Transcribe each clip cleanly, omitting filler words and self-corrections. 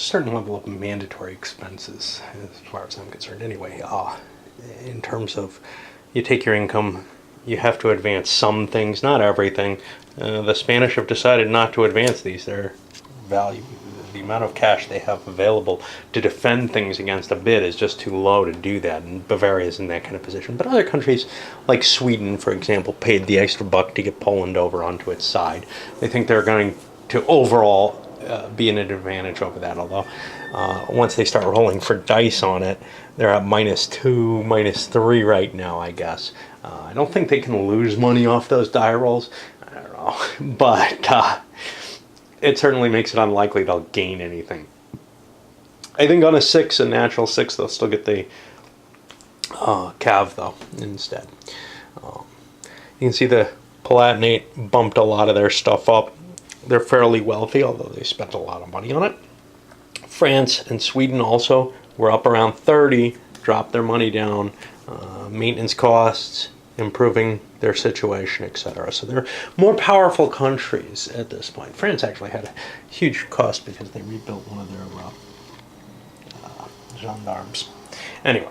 certain level of mandatory expenses, as far as I'm concerned anyway. In terms of, you take your income, you have to advance some things, not everything. The Spanish have decided not to advance these. Their value, the amount of cash they have available to defend things against a bid is just too low to do that, and Bavaria is in that kind of position. But other countries, like Sweden, for example, paid the extra buck to get Poland over onto its side. They think they're going to overall be an advantage over that, although once they start rolling for dice on it, they're at -2, -3 right now, I guess. I don't think they can lose money off those die rolls. I don't know. But it certainly makes it unlikely they'll gain anything. I think on a 6, a natural 6, they'll still get the cav, though, instead. You can see the Palatinate bumped a lot of their stuff up. They're fairly wealthy, although they spent a lot of money on it. France and Sweden also were up around 30, dropped their money down, maintenance costs, improving their situation, etc. So they're more powerful countries at this point. France actually had a huge cost because they rebuilt one of their gendarmes. Anyway,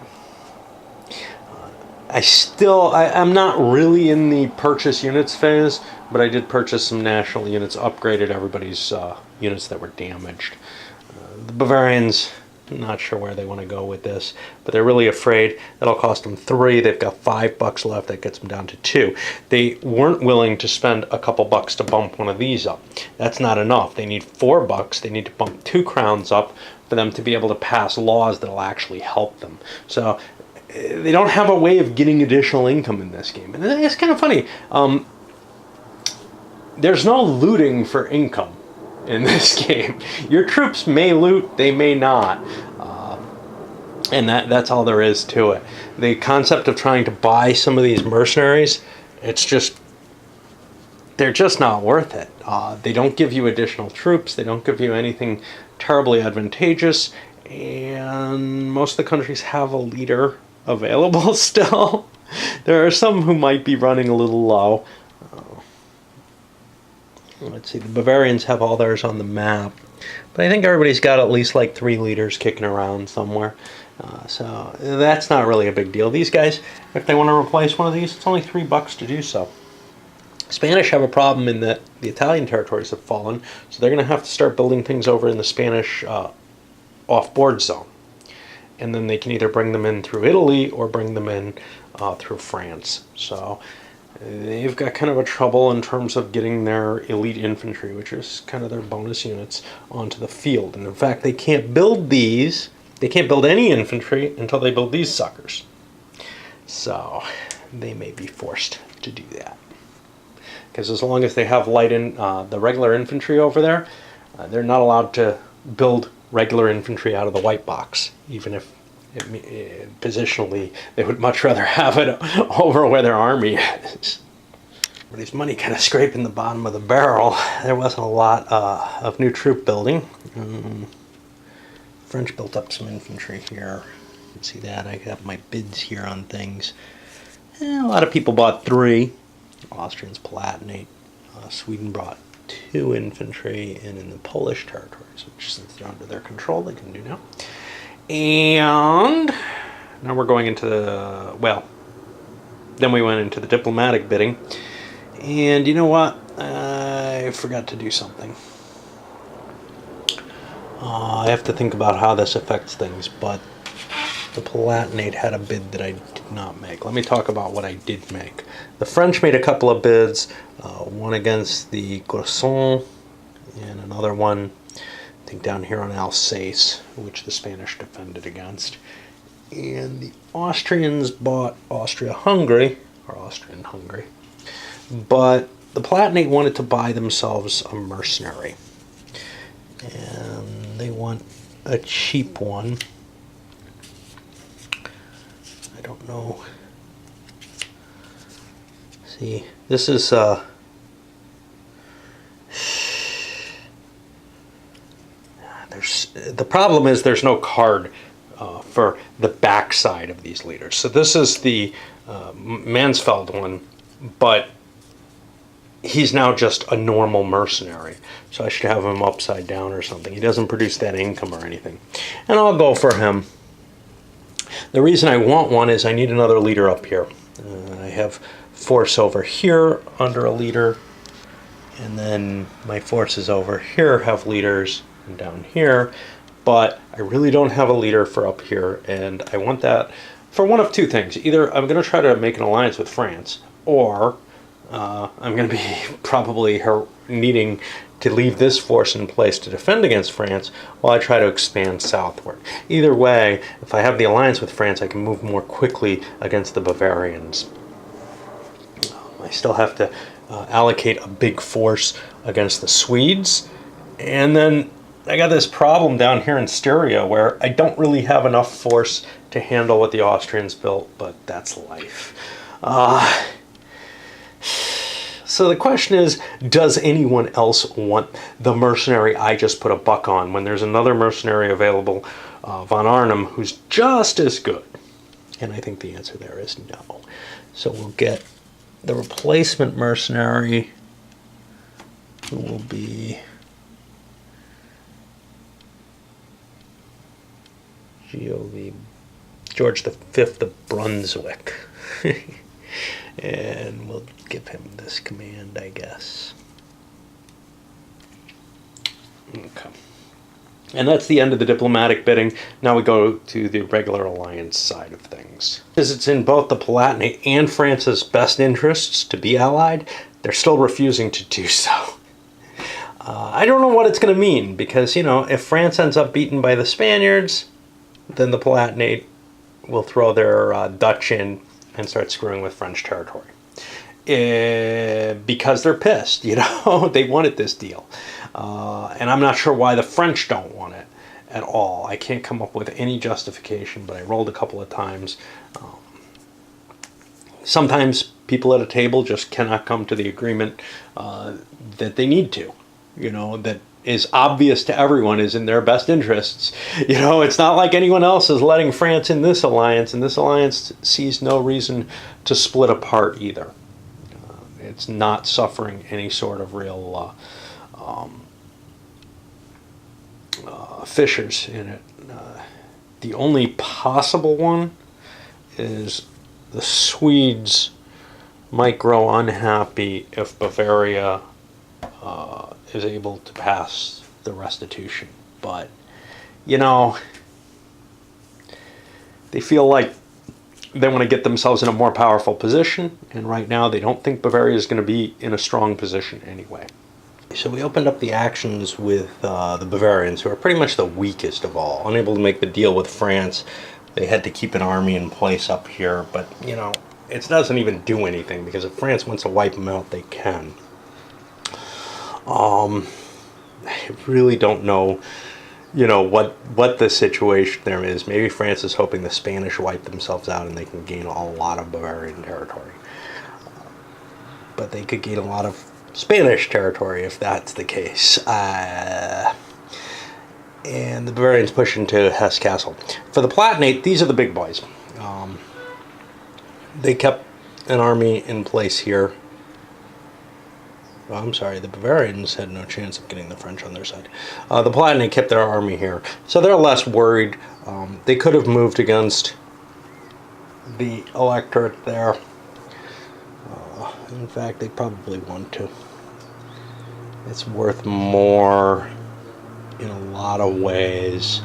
I'm not really in the purchase units phase, but I did purchase some national units, upgraded everybody's units that were damaged. The Bavarians, not sure where they want to go with this, but they're really afraid that'll cost them 3. They've got $5 left. That gets them down to 2. They weren't willing to spend a couple bucks to bump one of these up. That's not enough. They need $4. They need to bump 2 crowns up for them to be able to pass laws that'll actually help them. So they don't have a way of getting additional income in this game. And it's kind of funny. There's no looting for income in this game. Your troops may loot, they may not. And that's all there is to it. The concept of trying to buy some of these mercenaries, they're just not worth it. They don't give you additional troops. They don't give you anything terribly advantageous. And most of the countries have a leader available still. There are some who might be running a little low. Let's see, the Bavarians have all theirs on the map. But I think everybody's got at least like 3 leaders kicking around somewhere. So that's not really a big deal. These guys, if they want to replace one of these, it's only $3 to do so. Spanish have a problem in that the Italian territories have fallen, so they're going to have to start building things over in the Spanish off-board zone. And then they can either bring them in through Italy or bring them in through France. So they've got kind of a trouble in terms of getting their elite infantry, which is kind of their bonus units, onto the field. And in fact, they can't build these. They can't build any infantry until they build these suckers. So they may be forced to do that. Because as long as they have the regular infantry over there, they're not allowed to build regular infantry out of the white box, even if positionally they would much rather have it over where their army is. Everybody's money kind of scraping the bottom of the barrel. There wasn't a lot of new troop building. French built up some infantry here. You can see that. I got my bids here on things. A lot of people bought 3. Austrians Palatinate. Sweden brought 2 infantry, and in the Polish territories, which since they're under their control, they can do now. And now we're going into then we went into the diplomatic bidding. And you know what? I forgot to do something. I have to think about how this affects things, but the Palatinate had a bid that I did not make. Let me talk about what I did make. The French made a couple of bids, one against the Gauson and another one, I think, down here on Alsace, which the Spanish defended against. And the Austrians bought Austria-Hungary, or Austrian-Hungary, but the Palatinate wanted to buy themselves a mercenary. And they want a cheap one. I don't know. See, this is the problem is there's no card for the backside of these leaders. So this is the Mansfeld one, but he's now just a normal mercenary. So I should have him upside down or something. He doesn't produce that income or anything. And I'll go for him. The reason I want one is I need another leader up here. I have force over here under a leader, and then my forces over here have leaders and down here, but I really don't have a leader for up here, and I want that for one of two things. Either I'm going to try to make an alliance with France, or I'm going to be probably needing to leave this force in place to defend against France while I try to expand southward. Either way, if I have the alliance with France, I can move more quickly against the Bavarians. I still have to allocate a big force against the Swedes, and then I got this problem down here in Styria where I don't really have enough force to handle what the Austrians built, but that's life. So the question is, does anyone else want the mercenary I just put a buck on when there's another mercenary available, von Arnim, who's just as good? And I think the answer there is no. So we'll get the replacement mercenary, who will be George V of Brunswick. And we'll give him this command, I guess. Okay. And that's the end of the diplomatic bidding. Now we go to the regular alliance side of things. As it's in both the Palatinate and France's best interests to be allied, they're still refusing to do so. I don't know what it's going to mean, because, you know, if France ends up beaten by the Spaniards, then the Palatinate will throw their Dutch in and start screwing with French territory. Because they're pissed, you know, they wanted this deal. And I'm not sure why the French don't want it at all. I can't come up with any justification, but I rolled a couple of times. Sometimes people at a table just cannot come to the agreement that they need to, you know, that is obvious to everyone is in their best interests. You know, it's not like anyone else is letting France in this alliance, and this alliance sees no reason to split apart either. It's not suffering any sort of real fissures in it. The only possible one is the Swedes might grow unhappy if Bavaria is able to pass the restitution. But, you know, they feel like they want to get themselves in a more powerful position, and right now they don't think Bavaria is going to be in a strong position anyway. So we opened up the actions with the Bavarians, who are pretty much the weakest of all. Unable to make the deal with France, they had to keep an army in place up here, but, you know, it doesn't even do anything, because if France wants to wipe them out, they can. I really don't know, you know, what the situation there is. Maybe France is hoping the Spanish wipe themselves out and they can gain a lot of Bavarian territory. But they could gain a lot of Spanish territory if that's the case. And the Bavarians push into Hesse Castle. For the Palatinate, these are the big boys. They kept an army in place here. I'm sorry, the Bavarians had no chance of getting the French on their side. The Palatinate kept their army here, so they're less worried. They could have moved against the electorate there. In fact, they probably want to. It's worth more in a lot of ways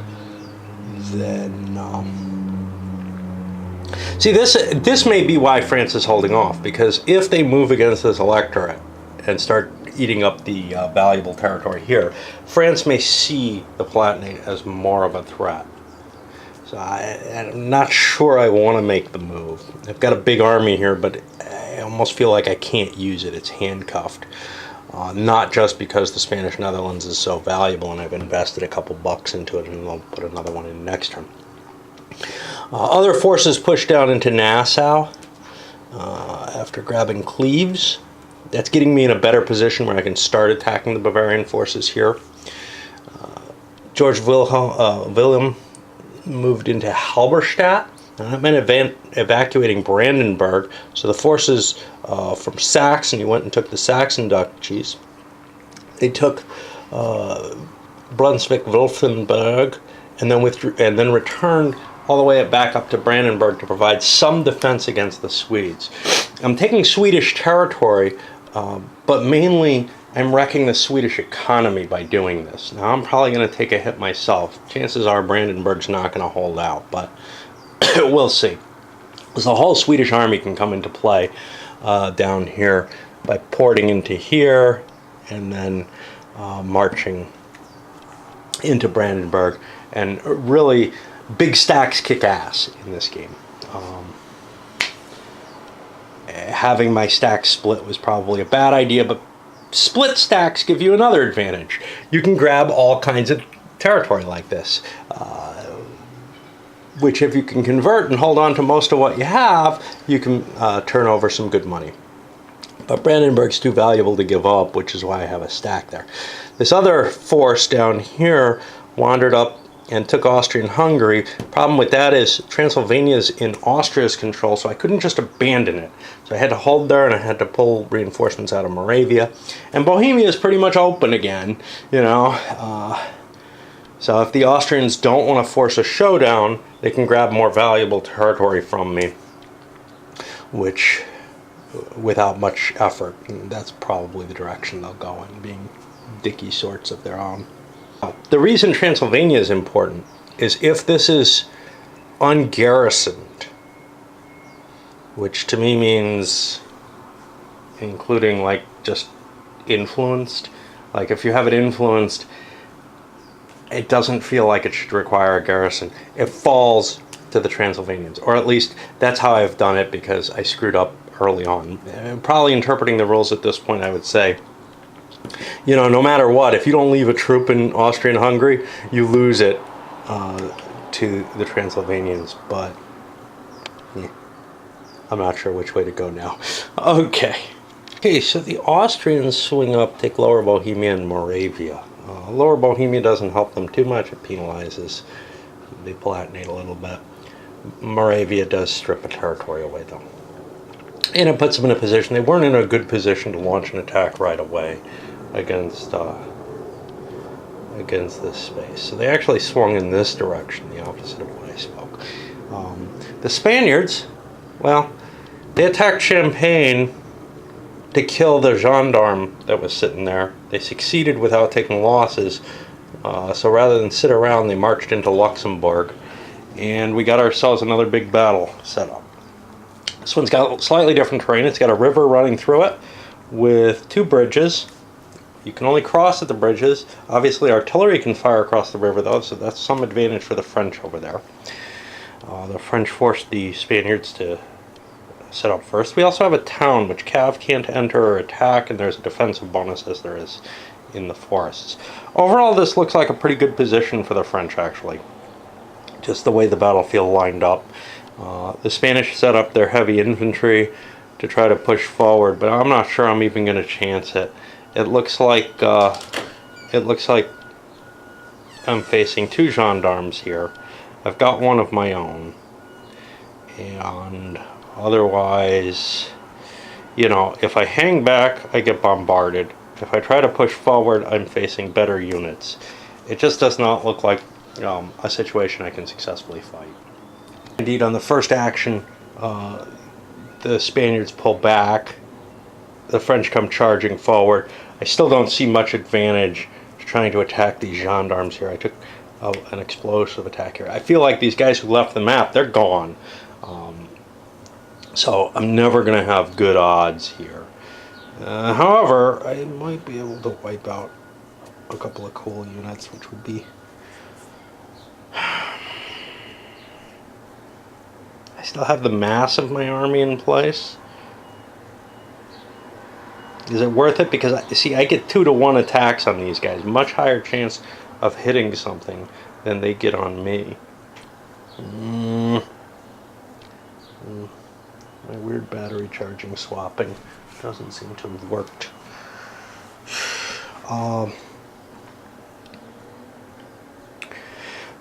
than... See, this may be why France is holding off, because if they move against this electorate and start eating up the valuable territory here, France may see the Palatinate as more of a threat. So I'm not sure I want to make the move. I've got a big army here, but I almost feel like I can't use it. It's handcuffed. Not just because the Spanish Netherlands is so valuable and I've invested a couple bucks into it, and I'll put another one in next turn. Other forces pushed down into Nassau after grabbing Cleves. That's getting me in a better position where I can start attacking the Bavarian forces here. George Wilhelm moved into Halberstadt, And that meant evacuating Brandenburg. So the forces from Saxony went and took the Saxon duchies. They took Brunswick-Wolfenburg, and then returned all the way back up to Brandenburg to provide some defense against the Swedes. I'm taking Swedish territory, but mainly I'm wrecking the Swedish economy by doing this. Now I'm probably going to take a hit myself. Chances are Brandenburg's not going to hold out, but we'll see. So the whole Swedish army can come into play down here by porting into here and then marching into Brandenburg. And really, big stacks kick ass in this game. Having my stacks split was probably a bad idea, but split stacks give you another advantage. You can grab all kinds of territory like this, which if you can convert and hold on to most of what you have, you can turn over some good money. But Brandenburg's too valuable to give up, which is why I have a stack there. This other force down here wandered up and took Austrian-Hungary. Problem with that is Transylvania's in Austria's control, so I couldn't just abandon it. So I had to hold there, and I had to pull reinforcements out of Moravia. And Bohemia is pretty much open again, you know. So if the Austrians don't want to force a showdown, they can grab more valuable territory from me, which, without much effort, that's probably the direction they'll go in, being dicky sorts of their own. The reason Transylvania is important is if this is ungarrisoned, which to me means including like just influenced. Like if you have it influenced, it doesn't feel like it should require a garrison. It falls to the Transylvanians, or at least that's how I've done it because I screwed up early on. Probably interpreting the rules at this point, I would say, you know, no matter what, if you don't leave a troop in Austria-Hungary, you lose it to the Transylvanians. But yeah, I'm not sure which way to go now. Okay, so the Austrians swing up, take Lower Bohemia and Moravia. Lower Bohemia doesn't help them too much. It penalizes. They Palatinate a little bit. Moravia does strip a territory away, though. And it puts them in a position, they weren't in a good position to launch an attack right away against this space. So they actually swung in this direction, the opposite of what I spoke. The Spaniards, well, they attacked Champagne to kill the gendarme that was sitting there. They succeeded without taking losses. So rather than sit around, they marched into Luxembourg. And we got ourselves another big battle set up. This one's got slightly different terrain. It's got a river running through it with two bridges. You can only cross at the bridges. Obviously, artillery can fire across the river, though, so that's some advantage for the French over there. The French forced the Spaniards to set up first. We also have a town which Cav can't enter or attack, and there's a defensive bonus as there is in the forests. Overall, this looks like a pretty good position for the French, actually. Just the way the battlefield lined up. The Spanish set up their heavy infantry to try to push forward, but I'm not sure I'm even going to chance it. It looks like I'm facing two gendarmes here. I've got one of my own, and otherwise, you know, if I hang back, I get bombarded. If I try to push forward, I'm facing better units. It just does not look like a situation I can successfully fight. Indeed, on the first action, the Spaniards pull back. The French come charging forward. I still don't see much advantage trying to attack these gendarmes here. I took an explosive attack here. I feel like these guys who left the map, they're gone. So I'm never going to have good odds here. However, I might be able to wipe out a couple of cool units, which would be... I still have the mass of my army in place. Is it worth it? Because, I get 2-to-1 attacks on these guys. Much higher chance of hitting something than they get on me. My weird battery charging swapping doesn't seem to have worked.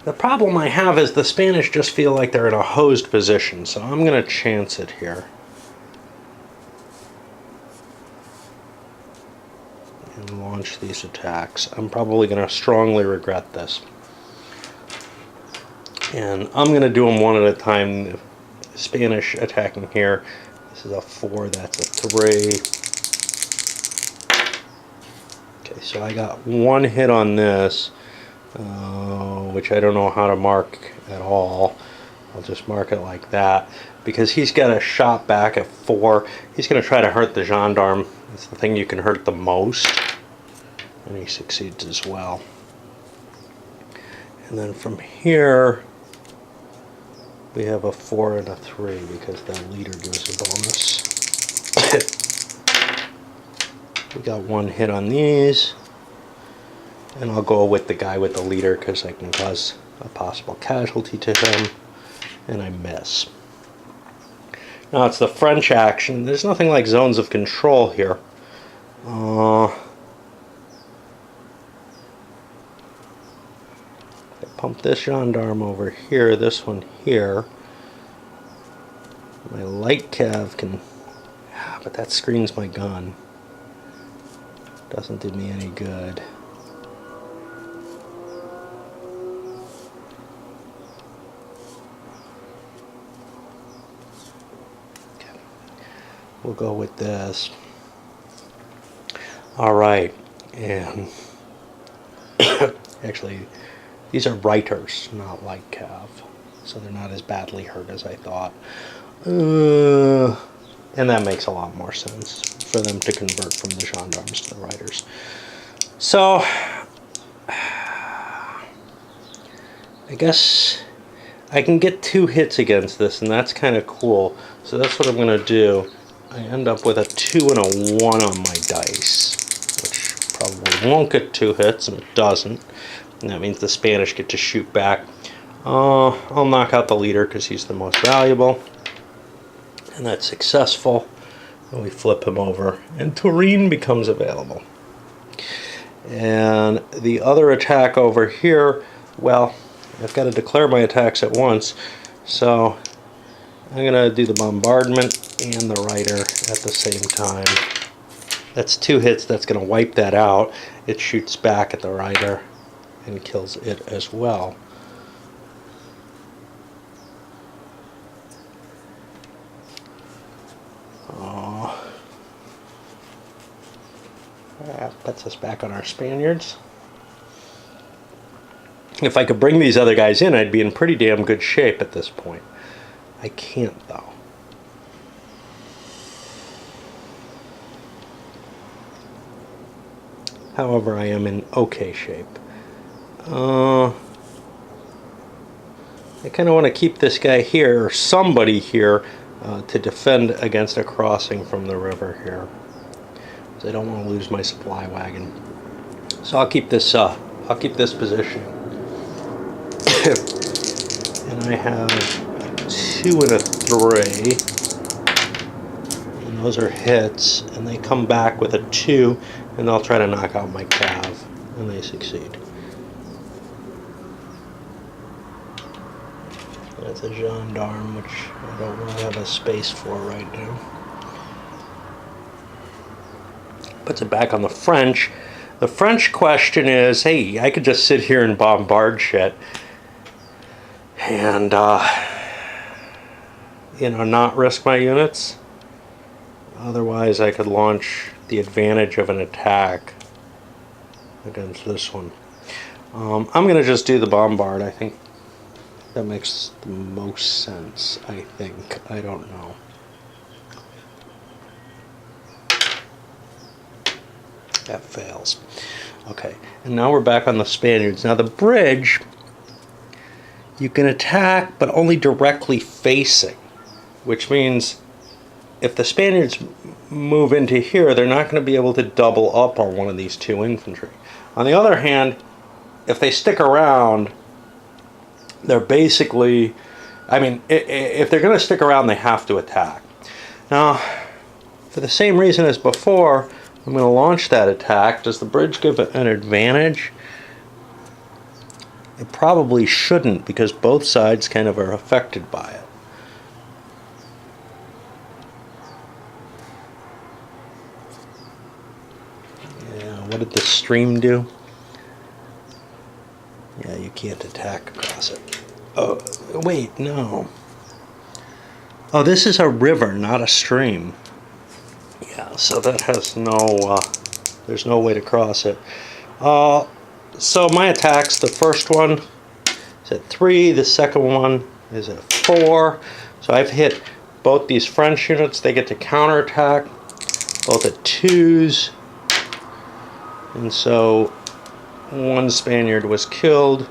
The problem I have is the Spanish just feel like they're in a hosed position, so I'm going to chance it here. And launch these attacks. I'm probably going to strongly regret this. And I'm going to do them one at a time. Spanish attacking here. This is a 4, that's a 3. Okay, so I got one hit on this, which I don't know how to mark at all. I'll just mark it like that. Because he's got a shot back at 4. He's going to try to hurt the gendarme. It's the thing you can hurt the most. And he succeeds as well. And then from here, we have a 4 and a 3 because the leader gives a bonus. We got one hit on these. And I'll go with the guy with the leader because I can cause a possible casualty to him. And I miss. Now it's the French action. There's nothing like zones of control here. Pump this gendarme over here, this one here. My light cav can... but that screens my gun. Doesn't do me any good. Okay. We'll go with this. Alright, and... actually... these are writers, not light cav, so they're not as badly hurt as I thought. And that makes a lot more sense for them to convert from the gendarmes to the writers. So, I guess I can get 2 hits against this, and that's kind of cool. So that's what I'm going to do. I end up with a 2 and a 1 on my dice, which probably won't get 2 hits, and it doesn't. And that means the Spanish get to shoot back. I'll knock out the leader because he's the most valuable. And that's successful. And we flip him over. And Turin becomes available. And the other attack over here, well, I've got to declare my attacks at once. So I'm going to do the bombardment and the Rider at the same time. That's 2 hits. That's going to wipe that out. It shoots back at the Rider and kills it as well. That puts us back on our Spaniards. If I could bring these other guys in, I'd be in pretty damn good shape at this point. I can't, though. However, I am in okay shape. I kind of want to keep this guy here, or somebody here, to defend against a crossing from the river here. I don't want to lose my supply wagon. So I'll keep this position. And I have a 2 and a 3. And those are hits. And they come back with a 2. And they'll try to knock out my cav. And they succeed. That's a gendarme, which I don't really have a space for right now. Puts it back on the French. The French question is, hey, I could just sit here and bombard shit and not risk my units. Otherwise, I could launch the advantage of an attack against this one. I'm going to just do the bombard. I think that makes the most sense, I think. I don't know. That fails. Okay, and now we're back on the Spaniards. Now the bridge, you can attack, but only directly facing, which means if the Spaniards move into here, they're not going to be able to double up on one of these 2 infantry. On the other hand, if they stick around, they're basically, I mean, if they're going to stick around, they have to attack. Now, for the same reason as before, I'm going to launch that attack. Does the bridge give an advantage? it probably shouldn't, because both sides kind of are affected by it. Yeah, what did the stream do? Yeah, you can't attack across it. Oh, wait, no. Oh, this is a river, not a stream. Yeah, so that has no, there's no way to cross it. So my attacks, the first one is at 3, the second one is at 4. So I've hit both these French units, they get to counterattack, both at 2s. And so one Spaniard was killed.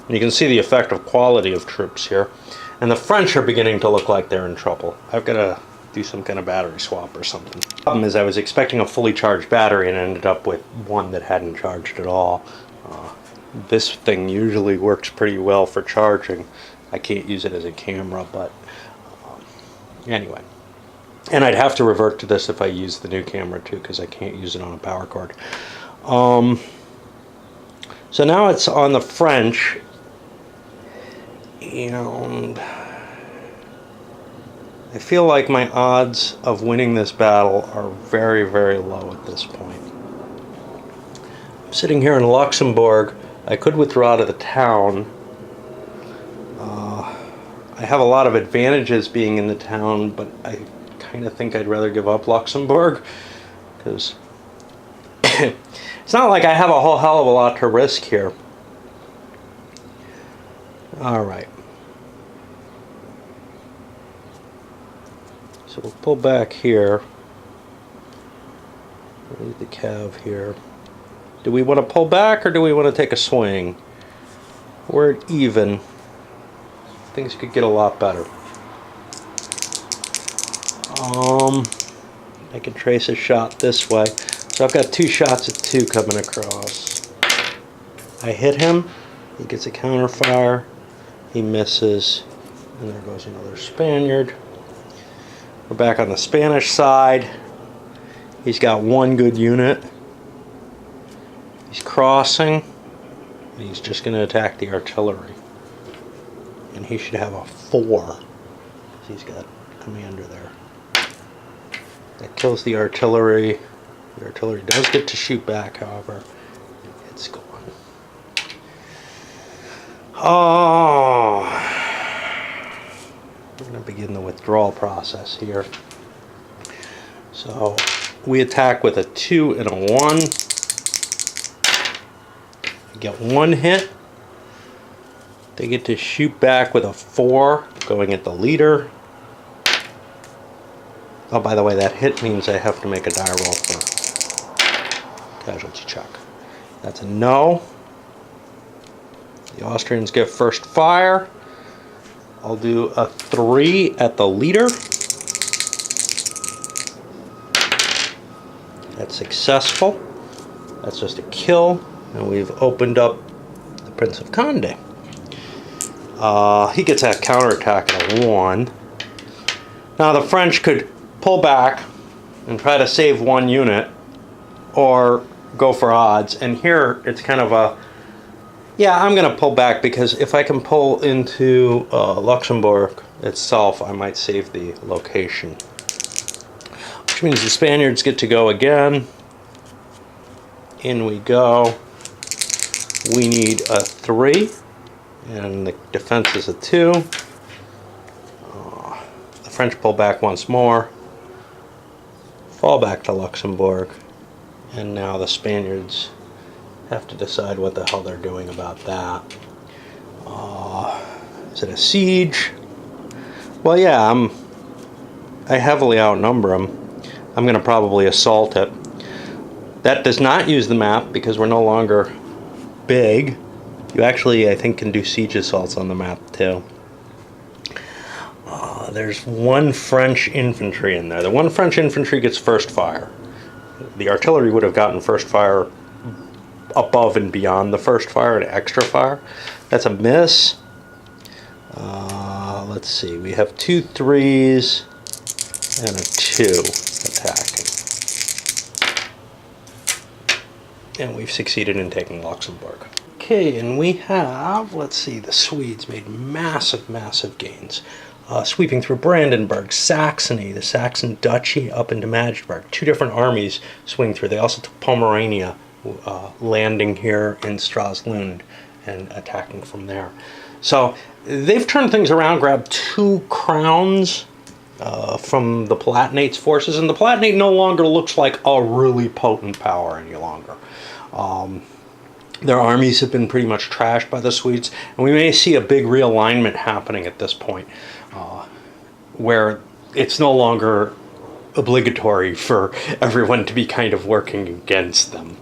And you can see the effect of quality of troops here. And the French are beginning to look like they're in trouble. I've got to do some kind of battery swap or something. The problem is I was expecting a fully charged battery and ended up with one that hadn't charged at all. This thing usually works pretty well for charging. I can't use it as a camera, but anyway. And I'd have to revert to this if I use the new camera too, because I can't use it on a power cord. So now it's on the French, and I feel like my odds of winning this battle are very, very low at this point. I'm sitting here in Luxembourg. I could withdraw to the town. I have a lot of advantages being in the town, but I kind of think I'd rather give up Luxembourg, because it's not like I have a whole hell of a lot to risk here. Alright. So we'll pull back here. Leave the cav here. Do we want to pull back or do we want to take a swing? We're at even. Things could get a lot better. I can trace a shot this way. So I've got 2 shots at 2 coming across. I hit him. He gets a counterfire. He misses. And there goes another Spaniard. We're back on the Spanish side. He's got 1 good unit. He's crossing. And he's just going to attack the artillery. And he should have a 4. He's got commander there. That kills the artillery. The artillery does get to shoot back, however. It's gone. Oh. We're going to begin the withdrawal process here. So we attack with a 2 and a 1. We get 1 hit. They get to shoot back with a 4, going at the leader. Oh, by the way, that hit means I have to make a die roll for casualty check. That's a no. The Austrians get first fire. I'll do a 3 at the leader. That's successful. That's just a kill. And we've opened up the Prince of Condé. He gets that counterattack at a 1. Now the French could pull back and try to save 1 unit, or go for odds. And here it's kind of a, yeah, I'm going to pull back, because if I can pull into Luxembourg itself, I might save the location. Which means the Spaniards get to go again. In we go. We need a 3. And the defense is a 2. The French pull back once more. Fall back to Luxembourg. And now the Spaniards have to decide what the hell they're doing about that. Is it a siege? Well, yeah, I heavily outnumber them. I'm going to probably assault it. That does not use the map, because we're no longer big. You actually, I think, can do siege assaults on the map too. There's 1 French infantry in there. The 1 French infantry gets first fire. The artillery would have gotten first fire above and beyond the first fire, an extra fire. That's a miss. Let's see. We have 2 3s and a 2 attacking. And we've succeeded in taking Luxembourg. Okay, and we have, let's see, the Swedes made massive, massive gains. Sweeping through Brandenburg, Saxony, the Saxon Duchy up into Magdeburg. 2 different armies swing through. They also took Pomerania, landing here in Stralsund and attacking from there. So they've turned things around, grabbed 2 crowns from the Palatinate's forces, and the Palatinate no longer looks like a really potent power any longer. Their armies have been pretty much trashed by the Swedes, and we may see a big realignment happening at this point, where it's no longer obligatory for everyone to be kind of working against them.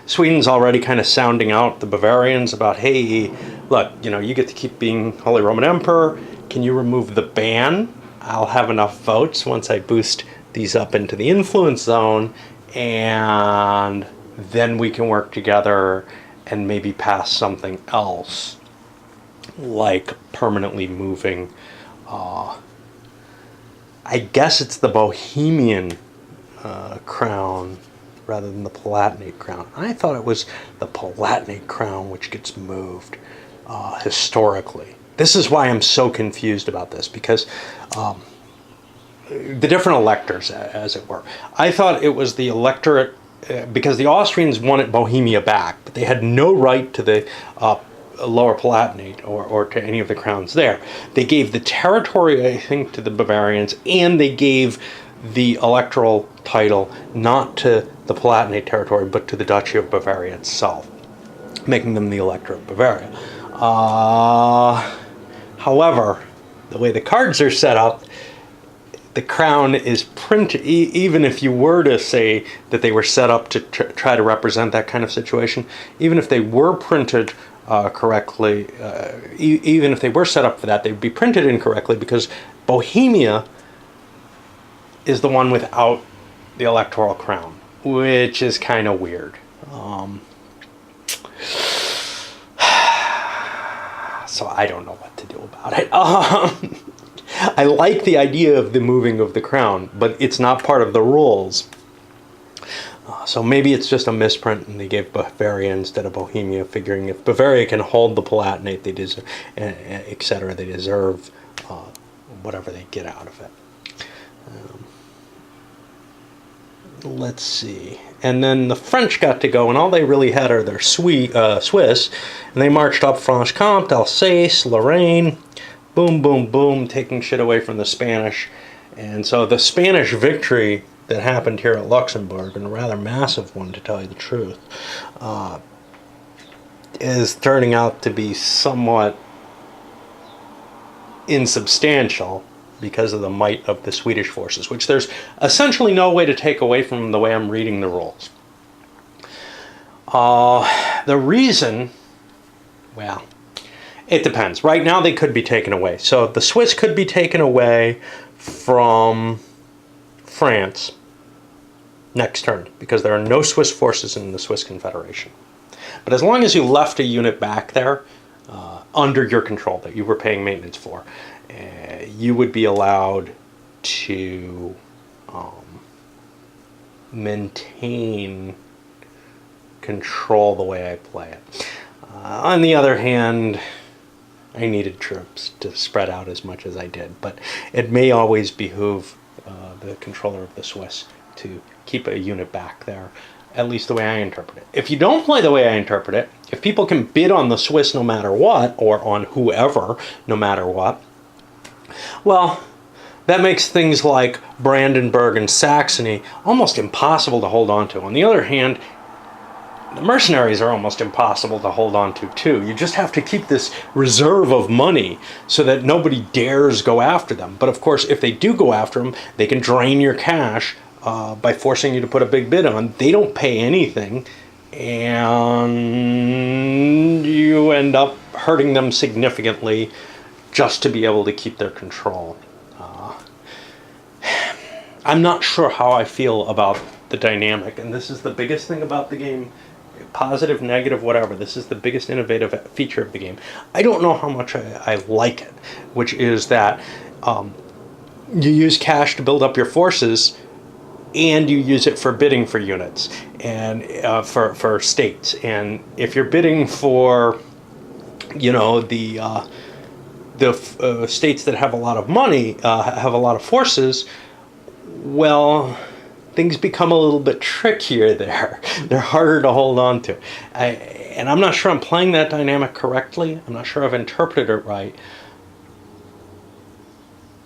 Sweden's already kind of sounding out the Bavarians about, hey, look, you get to keep being Holy Roman Emperor. Can you remove the ban? I'll have enough votes once I boost these up into the influence zone, and then we can work together and maybe pass something else, like permanently moving, I guess it's the Bohemian crown rather than the Palatinate crown. I thought it was the Palatinate crown which gets moved historically. This is why I'm so confused about this, because the different electors, as it were. I thought it was the electorate, because the Austrians wanted Bohemia back, but they had no right to the Lower Palatinate or to any of the crowns there. They gave the territory, I think, to the Bavarians, and they gave the electoral title not to the Palatinate territory, but to the Duchy of Bavaria itself, making them the Elector of Bavaria. However, the way the cards are set up, the crown is printed, even if you were to say that they were set up to try to represent that kind of situation, even if they were printed correctly, even if they were set up for that, they'd be printed incorrectly, because Bohemia is the one without the electoral crown, which is kind of weird. So I don't know what to do about it. I like the idea of the moving of the crown, but it's not part of the rules. So maybe it's just a misprint, and they gave Bavaria instead of Bohemia, figuring if Bavaria can hold the Palatinate, they deserve, etc., they deserve whatever they get out of it. Let's see. And then the French got to go, and all they really had are their Swiss, and they marched up Franche-Comté, Alsace, Lorraine, boom, boom, boom, taking shit away from the Spanish. And so the Spanish victory that happened here at Luxembourg, and a rather massive one to tell you the truth, is turning out to be somewhat insubstantial because of the might of the Swedish forces, which there's essentially no way to take away from the way I'm reading the rules. The reason, well, it depends. Right now they could be taken away. So the Swiss could be taken away from France next turn, because there are no Swiss forces in the Swiss Confederation. But as long as you left a unit back there under your control that you were paying maintenance for, you would be allowed to maintain control the way I play it. On the other hand, I needed troops to spread out as much as I did, but it may always behoove the controller of the Swiss to keep a unit back there, at least the way I interpret it. If you don't play the way I interpret it, if people can bid on the Swiss no matter what, or on whoever no matter what, well, that makes things like Brandenburg and Saxony almost impossible to hold on to. On the other hand, the mercenaries are almost impossible to hold on to too. You just have to keep this reserve of money so that nobody dares go after them. But of course, if they do go after them, they can drain your cash by forcing you to put a big bid on. They don't pay anything, and you end up hurting them significantly just to be able to keep their control. I'm not sure how I feel about the dynamic, and this is the biggest thing about the game. Positive, negative, whatever. This is the biggest innovative feature of the game. I don't know how much I like it, which is that you use cash to build up your forces, and you use it for bidding for units and for states. And if you're bidding for, you know, the states that have a lot of money, have a lot of forces, well, things become a little bit trickier there. They're harder to hold on to. And I'm not sure I'm playing that dynamic correctly. I'm not sure I've interpreted it right.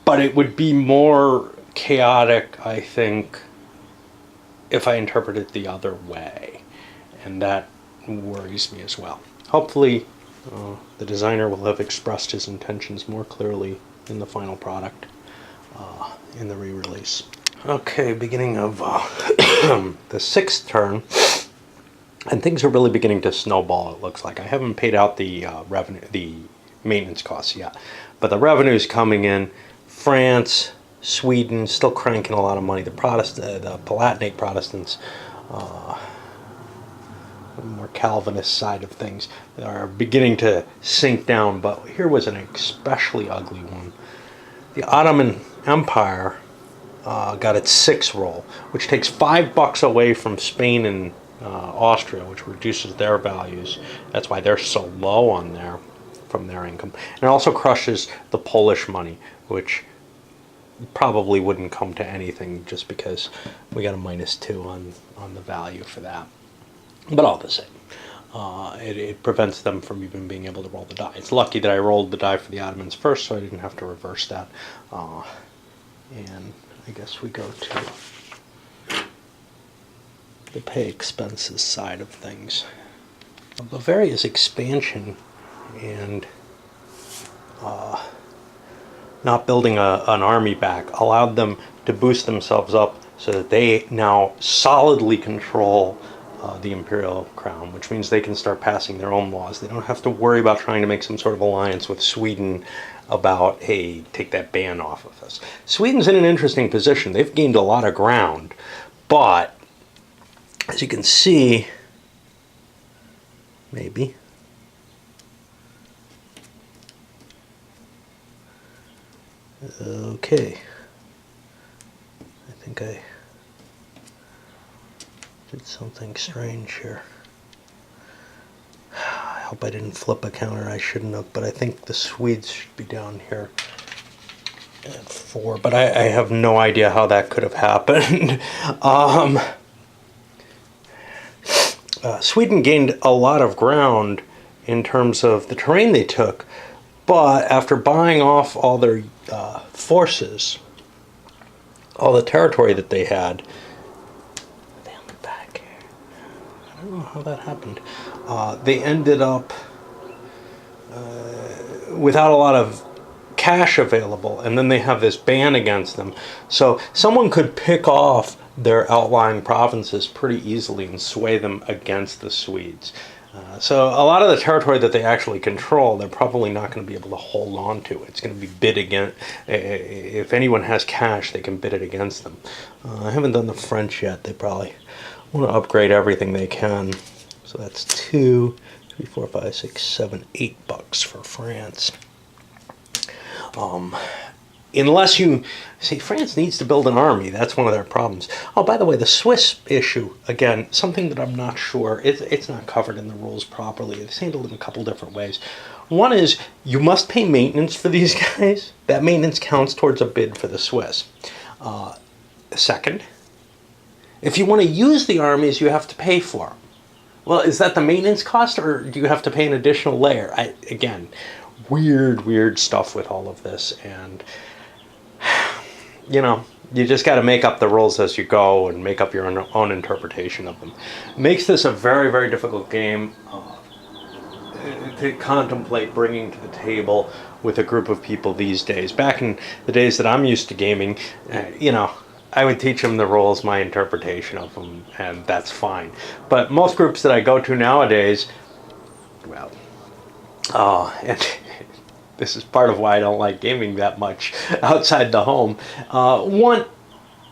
But it would be more chaotic, I think, if I interpret it the other way. And that worries me as well. Hopefully, the designer will have expressed his intentions more clearly in the final product, in the re-release. Okay, beginning of the 6th turn, and things are really beginning to snowball, it looks like. I haven't paid out the revenue, the maintenance costs yet, but the revenue's coming in. France, Sweden, still cranking a lot of money. The Palatinate Protestants, more Calvinist side of things, are beginning to sink down, but here was an especially ugly one. The Ottoman Empire got its 6 roll, which takes $5 away from Spain and Austria, which reduces their values. That's why they're so low on there from their income. And it also crushes the Polish money, which probably wouldn't come to anything just because we got a -2 on the value for that. But all the same, it prevents them from even being able to roll the die. It's lucky that I rolled the die for the Ottomans first, so I didn't have to reverse that. And I guess we go to the pay expenses side of things. Bavaria's expansion and not building an army back allowed them to boost themselves up so that they now solidly control the imperial crown, which means they can start passing their own laws. They don't have to worry about trying to make some sort of alliance with Sweden about, hey, take that ban off of us. Sweden's in an interesting position. They've gained a lot of ground, but as you can see, maybe, okay, I think I did something strange here. I hope I didn't flip a counter. I shouldn't have, but I think the Swedes should be down here at 4, but I have no idea how that could have happened. Sweden gained a lot of ground in terms of the terrain they took, but after buying off all their forces, all the territory that they had, I don't know how that happened. They ended up without a lot of cash available, and then they have this ban against them. So someone could pick off their outlying provinces pretty easily and sway them against the Swedes. So a lot of the territory that they actually control, they're probably not going to be able to hold on to. It's going to be bid against. If anyone has cash, they can bid it against them. I haven't done the French yet. They probably want to upgrade everything they can. So that's 2, 3, 4, 5, 6, 7, $8 for France. Unless you see, France needs to build an army. That's one of their problems. Oh, by the way, the Swiss issue, again, something that I'm not sure, it's not covered in the rules properly. It's handled in a couple different ways. One is you must pay maintenance for these guys. That maintenance counts towards a bid for the Swiss. Second, if you want to use the armies, you have to pay for them. Well, is that the maintenance cost, or do you have to pay an additional layer? Again, weird stuff with all of this, and you know, you just got to make up the rules as you go and make up your own interpretation of them. Makes this a very difficult game to contemplate bringing to the table with a group of people these days. Back in the days that I'm used to gaming, you know, I would teach them the rules, my interpretation of them, and that's fine. But most groups that I go to nowadays, well, and this is part of why I don't like gaming that much outside the home. One,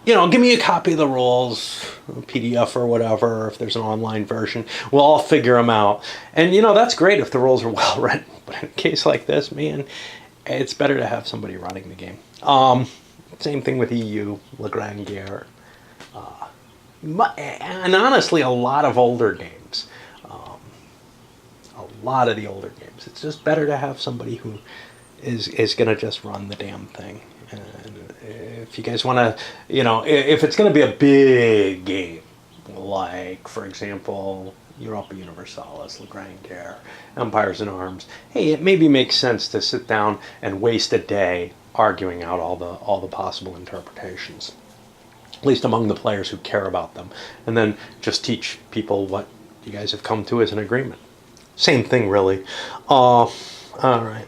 you know, give me a copy of the rules, PDF or whatever, if there's an online version. We'll all figure them out. And, you know, that's great if the rules are well written. But in a case like this, man, it's better to have somebody running the game. Same thing with EU, La Grande Guerre. And honestly, a lot of older games. A lot of the older games. It's just better to have somebody who is going to just run the damn thing. And if you guys want to, if it's going to be a big game, like, for example, Europa Universalis, La Grande Guerre, Empires in Arms, hey, it maybe makes sense to sit down and waste a day arguing out all the possible interpretations, at least among the players who care about them, and then just teach people what you guys have come to as an agreement. Same thing, really. All right,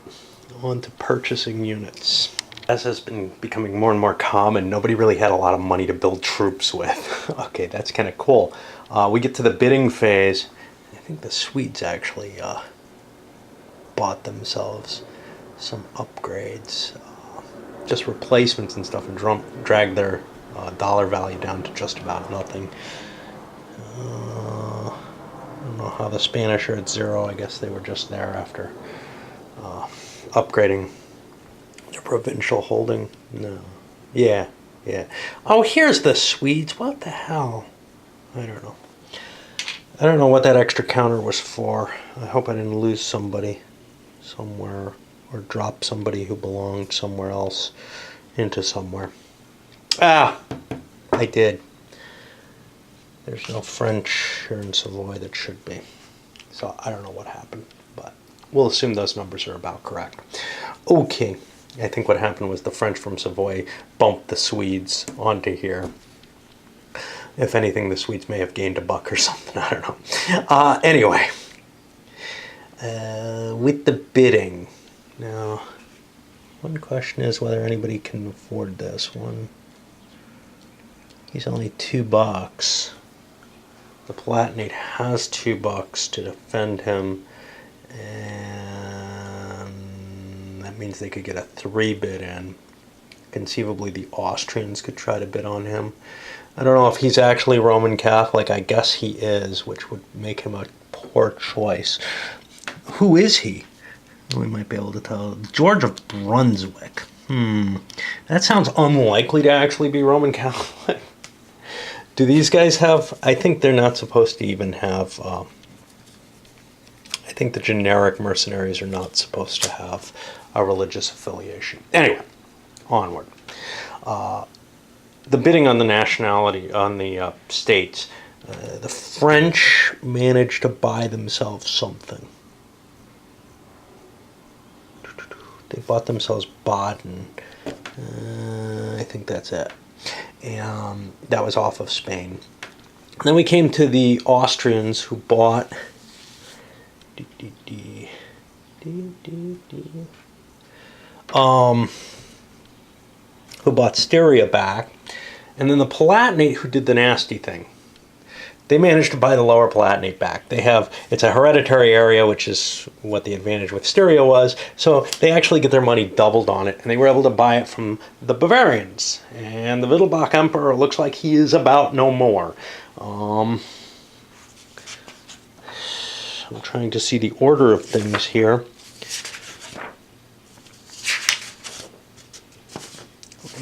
on to purchasing units. As has been becoming more and more common, nobody really had a lot of money to build troops with. Okay, that's kind of cool. We get to the bidding phase. I think the Swedes actually bought themselves some upgrades, just replacements and stuff, and dragged their dollar value down to just about nothing. I don't know how the Spanish are at 0. I guess they were just there after upgrading their provincial holding. No. Yeah. Oh, here's the Swedes. What the hell? I don't know. I don't know what that extra counter was for. I hope I didn't lose somebody somewhere or drop somebody who belonged somewhere else into somewhere. Ah, I did. There's no French here in Savoy that should be. So I don't know what happened, but we'll assume those numbers are about correct. Okay, I think what happened was the French from Savoy bumped the Swedes onto here. If anything, the Swedes may have gained a buck or something. I don't know. Anyway, with the bidding. Now, one question is whether anybody can afford this one. He's only $2. The Palatinate has $2 to defend him, and that means they could get a 3 bid in. Conceivably, the Austrians could try to bid on him. I don't know if he's actually Roman Catholic. I guess he is, which would make him a poor choice. Who is he? We might be able to tell. George of Brunswick. That sounds unlikely to actually be Roman Catholic. Do these guys have... I think they're not supposed to even have... I think the generic mercenaries are not supposed to have a religious affiliation. Anyway, onward. The bidding on the nationality, on the states, the French managed to buy themselves something. They bought themselves Baden. I think that's it. And that was off of Spain. Then we came to the Austrians who bought... who bought Styria back. And then the Palatinate who did the nasty thing. They managed to buy the Lower Palatinate back. It's a hereditary area, which is what the advantage with Styria was. So they actually get their money doubled on it, and they were able to buy it from the Bavarians. And the Wittelsbach Emperor looks like he is about no more. I'm trying to see the order of things here.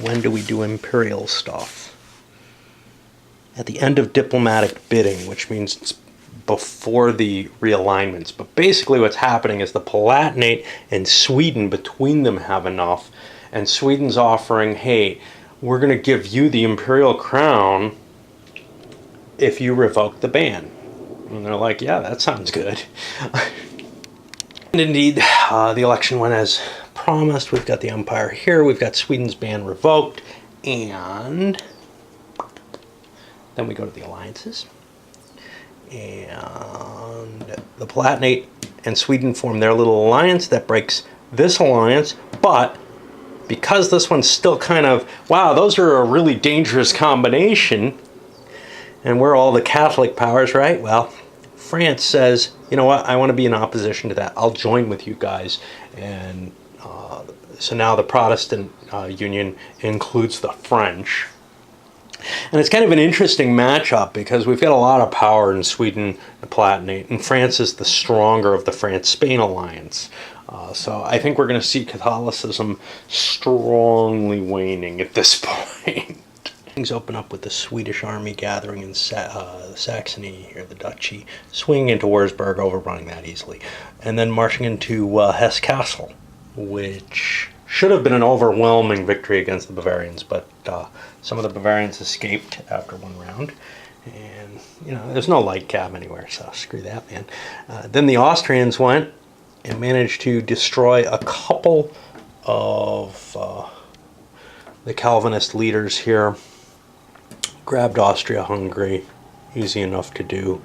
When do we do imperial stuff? At the end of diplomatic bidding, which means it's before the realignments. But basically what's happening is the Palatinate and Sweden, between them, have enough. And Sweden's offering, hey, we're going to give you the imperial crown if you revoke the ban. And they're like, yeah, that sounds good. And indeed, the election went as promised. We've got the empire here. We've got Sweden's ban revoked. And then we go to the alliances. And the Palatinate and Sweden form their little alliance that breaks this alliance. But because this one's still kind of, wow, those are a really dangerous combination. And we're all the Catholic powers, right? Well, France says, you know what, I want to be in opposition to that. I'll join with you guys. And so now the Protestant Union includes the French. And it's kind of an interesting matchup because we've got a lot of power in Sweden, the Palatinate, and France is the stronger of the France-Spain alliance. So I think we're going to see Catholicism strongly waning at this point. Things open up with the Swedish army gathering in Saxony, or the Duchy, swinging into Wurzburg, overrunning that easily, and then marching into Hesse Castle, which should have been an overwhelming victory against the Bavarians, but some of the Bavarians escaped after one round, and there's no light cab anywhere, so screw that, man. Then the Austrians went and managed to destroy a couple of the Calvinist leaders here. Grabbed Austria-Hungary, easy enough to do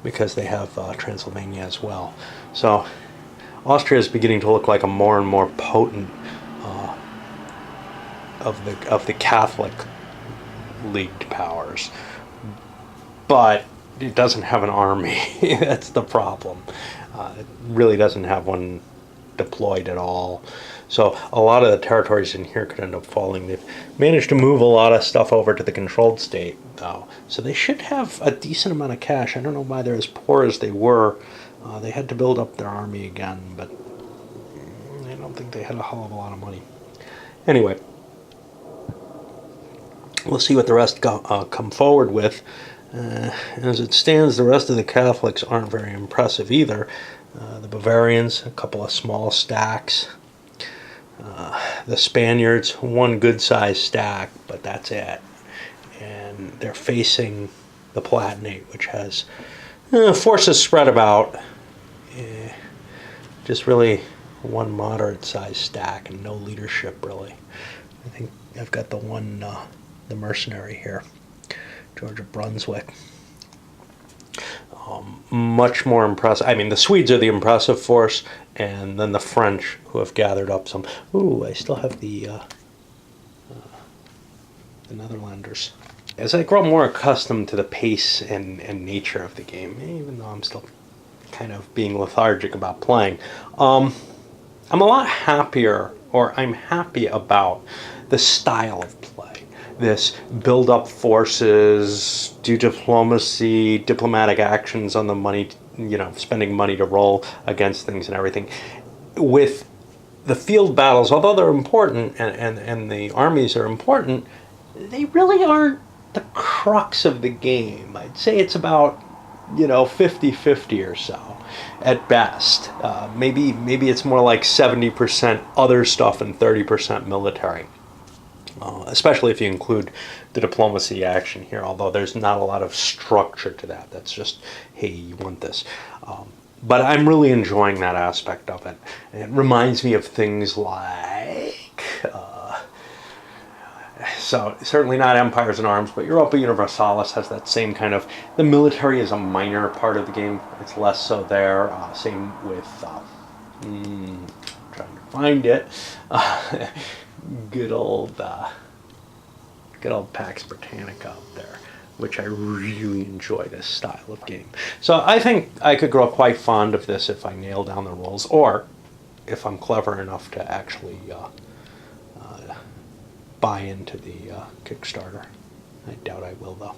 because they have Transylvania as well. So Austria is beginning to look like a more and more potent of the Catholic leagued powers, but it doesn't have an army. That's the problem. It really doesn't have one deployed at all. So a lot of the territories in here could end up falling. They've managed to move a lot of stuff over to the controlled state, though. So they should have a decent amount of cash. I don't know why they're as poor as they were. They had to build up their army again, but I don't think they had a hell of a lot of money. Anyway, we'll see what the rest come forward with. As it stands, the rest of the Catholics aren't very impressive either. The Bavarians, a couple of small stacks. The Spaniards, one good-sized stack, but that's it. And they're facing the Palatinate, which has forces spread about. Just really one moderate-sized stack and no leadership, really. I think I've got the one, the mercenary here, George of Brunswick. Much more impressive. I mean, the Swedes are the impressive force, and then the French, who have gathered up some. Ooh, I still have the Netherlanders. As I grow more accustomed to the pace and nature of the game, even though I'm still kind of being lethargic about playing, I'm a lot happier, or I'm happy about the style of play. This build up forces, do diplomacy, diplomatic actions on the money, spending money to roll against things and everything. With the field battles, although they're important and the armies are important, they really aren't the crux of the game. I'd say it's about 50-50 or so at best. Maybe it's more like 70% other stuff and 30% military. Especially if you include the diplomacy action here, although there's not a lot of structure to that. That's just, hey, you want this. But I'm really enjoying that aspect of it. It reminds me of things like, so certainly not Empires in Arms, but Europa Universalis has that same kind of, the military is a minor part of the game. It's less so there. Same with, trying to find it. Good old Pax Britannica out there, which I really enjoy this style of game. So I think I could grow quite fond of this if I nail down the rules, or if I'm clever enough to actually buy into the Kickstarter. I doubt I will, though.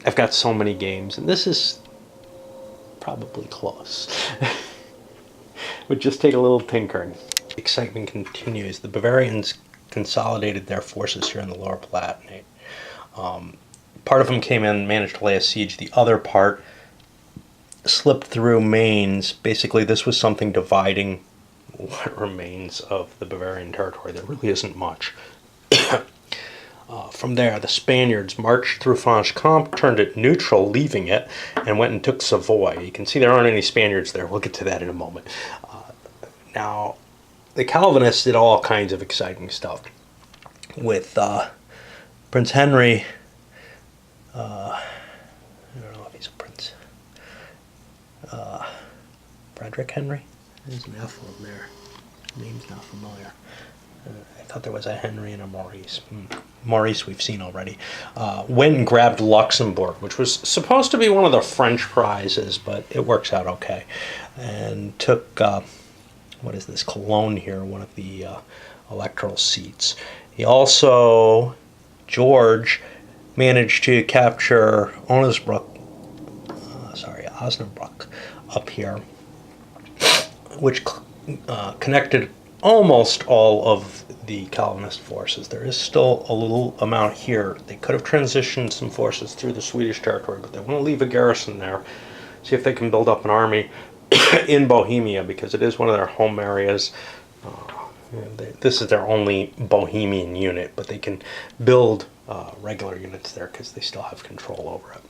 I've got so many games, and this is probably close. Would just take a little tinkering. Excitement continues. The Bavarians consolidated their forces here in the Lower Palatinate. Part of them came in and managed to lay a siege. The other part slipped through Mainz. Basically, this was something dividing what remains of the Bavarian territory. There really isn't much. From there, the Spaniards marched through Franche-Comté, turned it neutral, leaving it, and went and took Savoy. You can see there aren't any Spaniards there. We'll get to that in a moment. Now, the Calvinists did all kinds of exciting stuff with Prince Henry. I don't know if he's a prince. Frederick Henry? There's an F on there. Name's not familiar. I thought there was a Henry and a Maurice. Maurice we've seen already. Went and grabbed Luxembourg, which was supposed to be one of the French prizes, but it works out okay. And took... what is this, Cologne here, one of the electoral seats. He also, George, managed to capture Osnabrück up here, which connected almost all of the colonist forces. There is still a little amount here. They could have transitioned some forces through the Swedish territory, but they want to leave a garrison there, see if they can build up an army in Bohemia, because it is one of their home areas. This is their only Bohemian unit, but they can build regular units there because they still have control over it.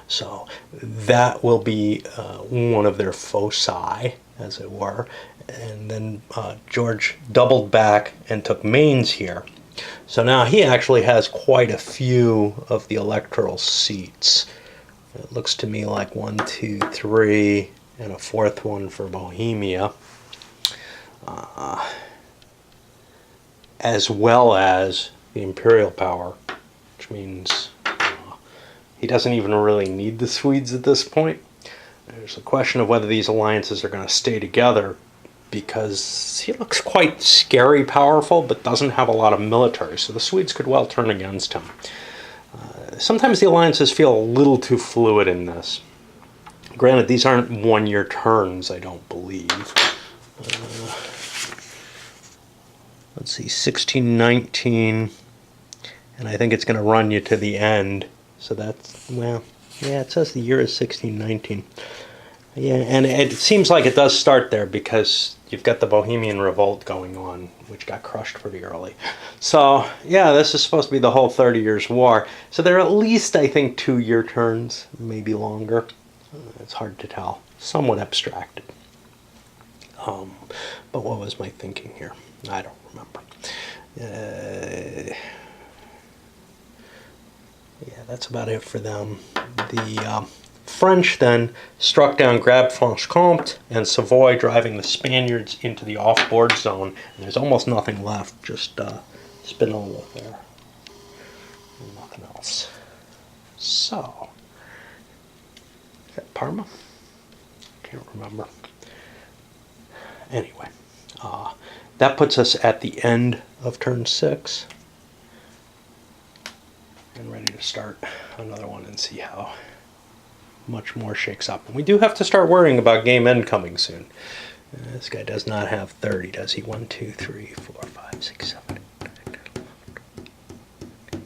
So that will be one of their foci, as it were. And then George doubled back and took Mainz here. So now he actually has quite a few of the electoral seats. It looks to me like 1, 2, 3, and a fourth one for Bohemia. As well as the imperial power, which means he doesn't even really need the Swedes at this point. There's a question of whether these alliances are going to stay together, because he looks quite scary powerful, but doesn't have a lot of military, so the Swedes could well turn against him. Sometimes the alliances feel a little too fluid in this. Granted, these aren't one-year turns, I don't believe. Let's see, 1619, and I think it's going to run you to the end. So that's, well, yeah, it says the year is 1619. Yeah, and it seems like it does start there because you've got the Bohemian Revolt going on, which got crushed pretty early. So, yeah, this is supposed to be the whole 30 Years' War. So they're at least, I think, 2-year turns, maybe longer. It's hard to tell. Somewhat abstracted. But what was my thinking here? I don't remember. Yeah, that's about it for them. The French then struck down Grave-Franche-Comté and Savoy, driving the Spaniards into the off-board zone. And there's almost nothing left, just Spinola there. And nothing else. So, is that Parma? Can't remember. Anyway, that puts us at the end of turn 6. And ready to start another one and see how much more shakes up. And we do have to start worrying about game end coming soon. This guy does not have 30, does he? 1, 2, 3, 4, 5, 6, 7, 8, 9, 10,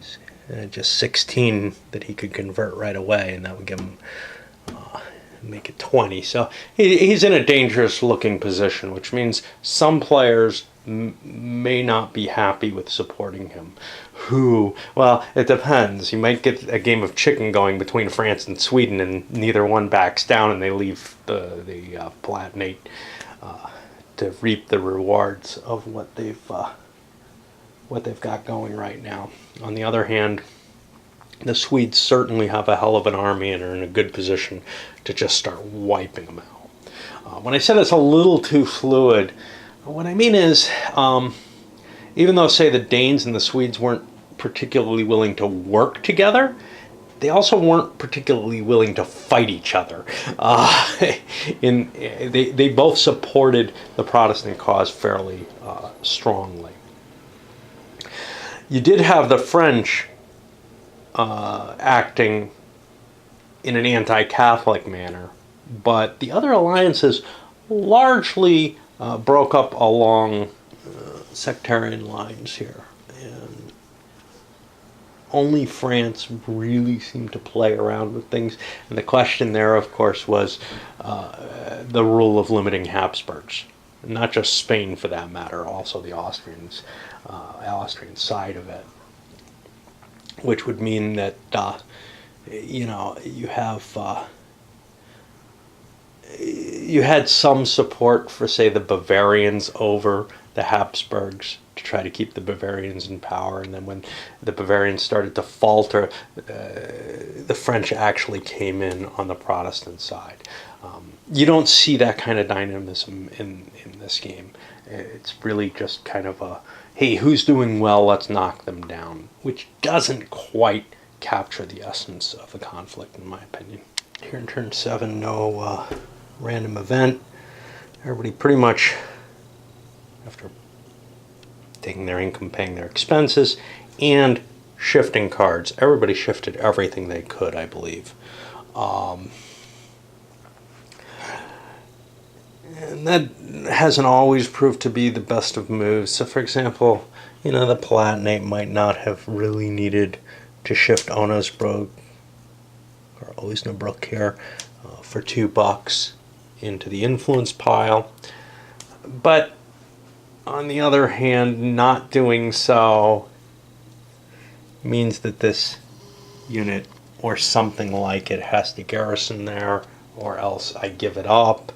11, just 16 that he could convert right away, and that would give him make it 20. So he's in a dangerous looking position, which means some players may not be happy with supporting him. Well, it depends. You might get a game of chicken going between France and Sweden, and neither one backs down, and they leave the Palatinate to reap the rewards of what they've got going right now. On the other hand, the Swedes certainly have a hell of an army and are in a good position to just start wiping them out. When I said it's a little too fluid, what I mean is, even though, say, the Danes and the Swedes weren't particularly willing to work together, they also weren't particularly willing to fight each other. They both supported the Protestant cause fairly strongly. You did have the French acting in an anti-Catholic manner, but the other alliances largely broke up along sectarian lines here, and only France really seemed to play around with things. And the question there, of course, was the rule of limiting Habsburgs, not just Spain for that matter, also the Austrian side of it, which would mean that you had some support for, say, the Bavarians over the Habsburgs to try to keep the Bavarians in power, and then when the Bavarians started to falter, the French actually came in on the Protestant side. You don't see that kind of dynamism in this game. It's really just kind of a, hey, who's doing well, let's knock them down, which doesn't quite capture the essence of the conflict, in my opinion. Here in turn 7, no random event. Everybody pretty much, after taking their income, paying their expenses, and shifting cards, everybody shifted everything they could, I believe. And And that hasn't always proved to be the best of moves. So, for example, the Palatinate might not have really needed to shift Onosbrug or Osnabrück here for $2 into the influence pile. But on the other hand, not doing so means that this unit or something like it has to garrison there, or else I give it up.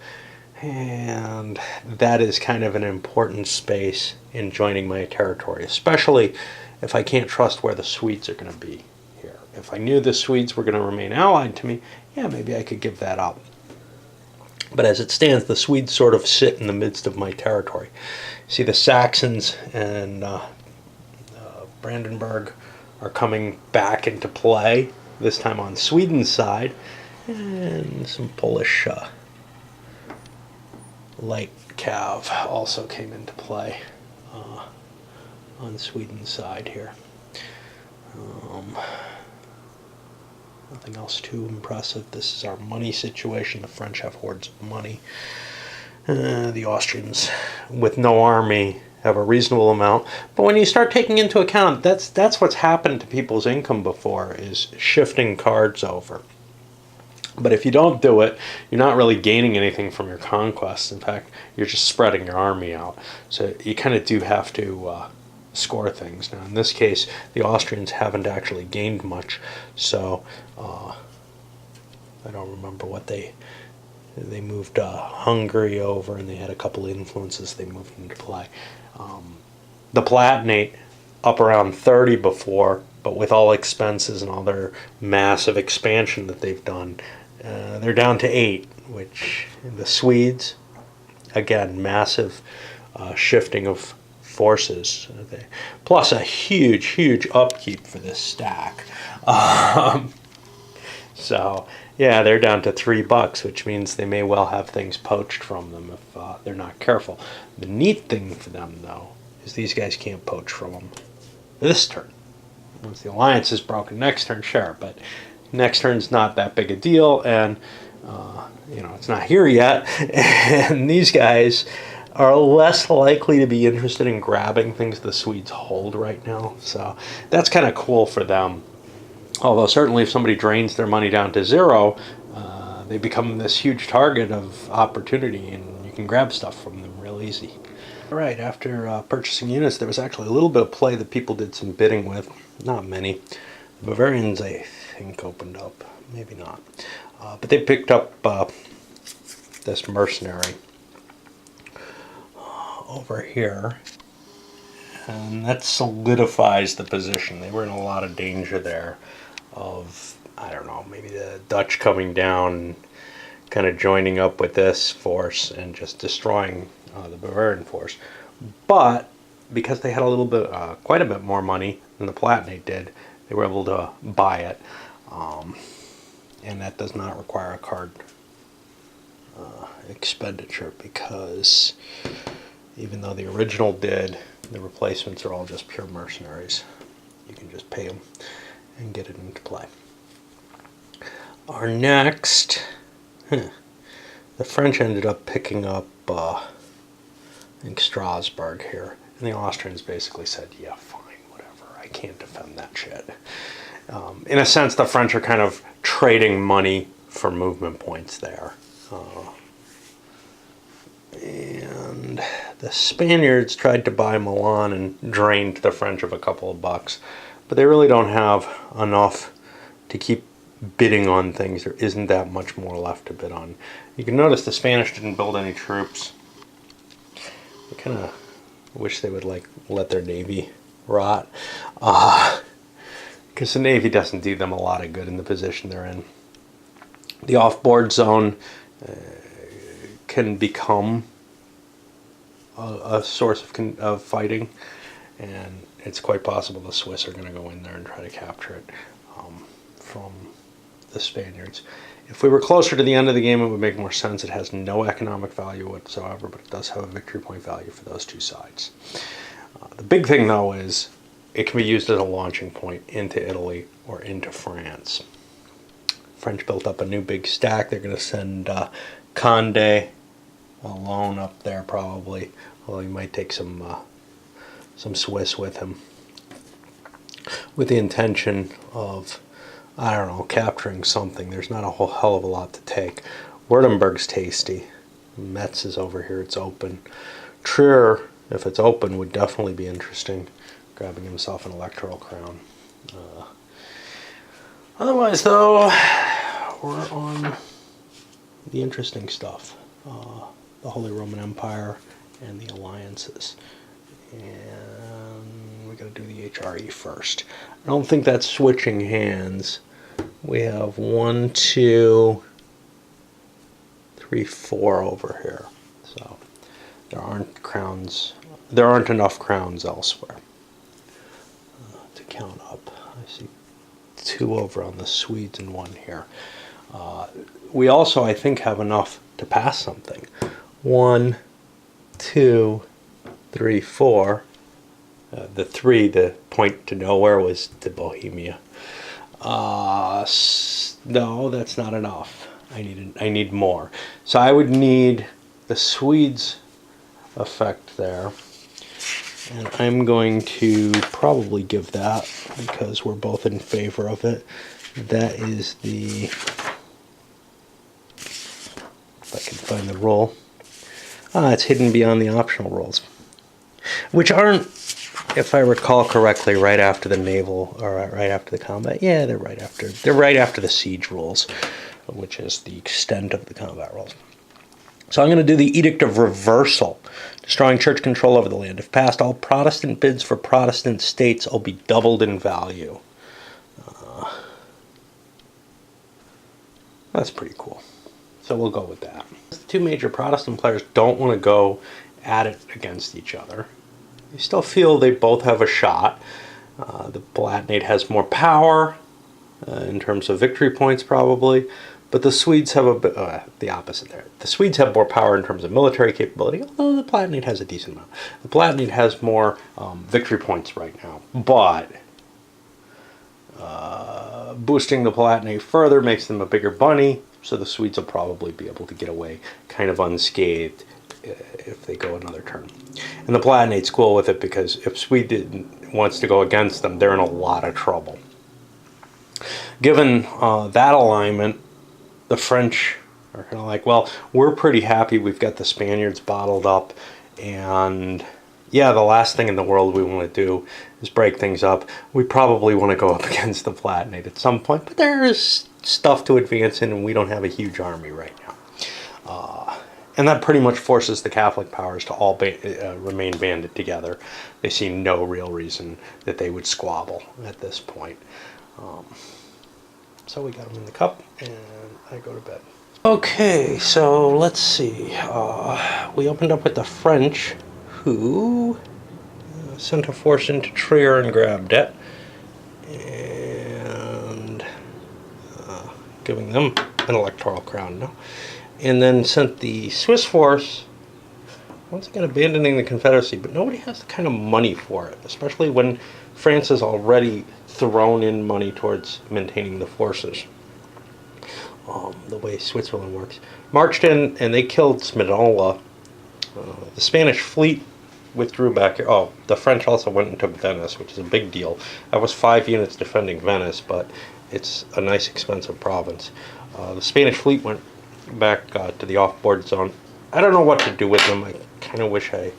And that is kind of an important space in joining my territory, especially if I can't trust where the Swedes are going to be here. If I knew the Swedes were going to remain allied to me, yeah, maybe I could give that up. But as it stands, the Swedes sort of sit in the midst of my territory. See, the Saxons and Brandenburg are coming back into play, this time on Sweden's side, and some Polish light cav also came into play on Sweden's side here. Nothing else too impressive. This is our money situation. The French have hordes of money. The Austrians, with no army, have a reasonable amount. But when you start taking into account, that's what's happened to people's income before, is shifting cards over. But if you don't do it, you're not really gaining anything from your conquests. In fact, you're just spreading your army out. So you kind of do have to score things. Now, in this case, the Austrians haven't actually gained much. So I don't remember what they moved Hungary over, and they had a couple of influences they moved into play. The Palatinate up around 30 before, but with all expenses and all their massive expansion that they've done, they're down to 8, which the Swedes, again, massive shifting of forces, plus a huge upkeep for this stack. So yeah, they're down to $3, which means they may well have things poached from them if they're not careful. The neat thing for them, though, is these guys can't poach from them this turn. Once the alliance is broken, next turn, sure, but next turn's not that big a deal, and it's not here yet. And these guys are less likely to be interested in grabbing things the Swedes hold right now. So that's kind of cool for them. Although certainly if somebody drains their money down to 0, they become this huge target of opportunity, and you can grab stuff from them real easy. All right, after purchasing units, there was actually a little bit of play that people did some bidding with. Not many. The Bavarians, I think, opened up. Maybe not. But they picked up this mercenary over here. And that solidifies the position. They were in a lot of danger there of, I don't know, maybe the Dutch coming down, kind of joining up with this force and just destroying the Bavarian force. But because they had a little bit, quite a bit more money than the Palatinate did, they were able to buy it. And that does not require a card expenditure, because even though the original did, the replacements are all just pure mercenaries. You can just pay them and get it into play. Our next, the French ended up picking up, I think, Strasbourg here. And the Austrians basically said, yeah, fine, whatever, I can't defend that shit. In a sense, the French are kind of trading money for movement points there. And the Spaniards tried to buy Milan and drained the French of a couple of bucks. But they really don't have enough to keep bidding on things. There isn't that much more left to bid on. You can notice the Spanish didn't build any troops. I kind of wish they would let their navy rot. Because the navy doesn't do them a lot of good in the position they're in. The off-board zone can become a source of fighting, and it's quite possible the Swiss are going to go in there and try to capture it from the Spaniards. If we were closer to the end of the game, it would make more sense. It has no economic value whatsoever, but it does have a victory point value for those two sides. The big thing, though, is it can be used as a launching point into Italy or into France. French built up a new big stack. They're going to send Condé alone up there probably. Well, he might take some Swiss with him, with the intention of, I don't know, capturing something. There's not a whole hell of a lot to take. Württemberg's tasty. Metz is over here. It's open. Trier, if it's open, would definitely be interesting. Grabbing himself an electoral crown. Otherwise, though, we're on the interesting stuff. The Holy Roman Empire and the alliances. And we're going to do the HRE first. I don't think that's switching hands. We have 1, 2, 3, 4 over here. So there aren't crowns. There aren't enough crowns elsewhere to count up. I see 2 over on the Swedes and 1 here. We also, I think, have enough to pass something. 1, 2, 3, 4. The 3, the point to nowhere, was to Bohemia. No, that's not enough. I need more. So I would need the Swedes effect there. And I'm going to probably give that, because we're both in favor of it. That is the, if I can find the rule. It's hidden beyond the optional rules, which aren't, if I recall correctly, right after the naval, or right after the combat. Yeah, they're right after the siege rules, which is the extent of the combat rules. So I'm going to do the Edict of Reversal, destroying church control over the land. If passed, all Protestant bids for Protestant states will be doubled in value. That's pretty cool. So we'll go with that. The 2 major Protestant players don't want to go at it against each other. They still feel they both have a shot. The Palatinate has more power in terms of victory points, probably. But the Swedes have a bit, the opposite there. The Swedes have more power in terms of military capability, although the Palatinate has a decent amount. The Palatinate has more victory points right now. But boosting the Palatinate further makes them a bigger bunny, so the Swedes will probably be able to get away kind of unscathed if they go another turn. And the Palatinate's cool with it, because if Sweden wants to go against them, they're in a lot of trouble. Given that alignment, the French are kind of like, well, we're pretty happy we've got the Spaniards bottled up, and yeah, the last thing in the world we want to do is break things up. We probably want to go up against the Palatinate at some point, but there is stuff to advance in, and we don't have a huge army right now. And that pretty much forces the Catholic powers to all remain banded together. They see no real reason that they would squabble at this point. So we got them in the cup, and I go to bed. Okay, so let's see. We opened up with the French, who sent a force into Trier and grabbed it, and giving them an electoral crown now. And then sent the Swiss force, once again abandoning the Confederacy, but nobody has the kind of money for it, especially when France has already thrown in money towards maintaining the forces. The way Switzerland works. Marched in, and they killed Smidola. The Spanish fleet withdrew back. Oh, the French also went and took Venice, which is a big deal. That was 5 units defending Venice, but it's a nice, expensive province. The Spanish fleet went back to the off-board zone. I don't know what to do with them. I kind of wish I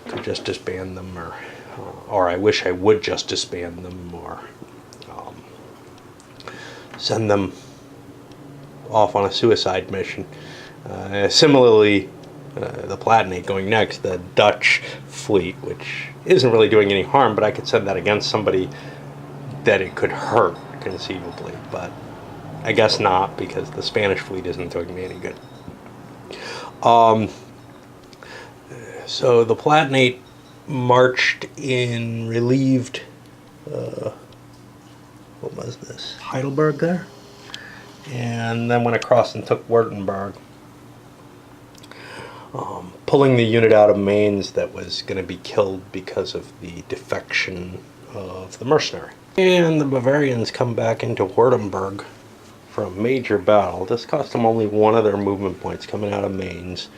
could just disband them, or I wish I would just disband them, or send them off on a suicide mission. Similarly, the Palatinate going next, the Dutch fleet, which isn't really doing any harm, but I could send that against somebody that it could hurt, conceivably, but I guess not, because the Spanish fleet isn't doing me any good. So the Palatinate marched in, relieved, what was this, Heidelberg there? And then went across and took Württemberg, pulling the unit out of Mainz that was going to be killed because of the defection of the mercenary. And the Bavarians come back into Württemberg for a major battle. This cost them only one of their movement points coming out of Mainz.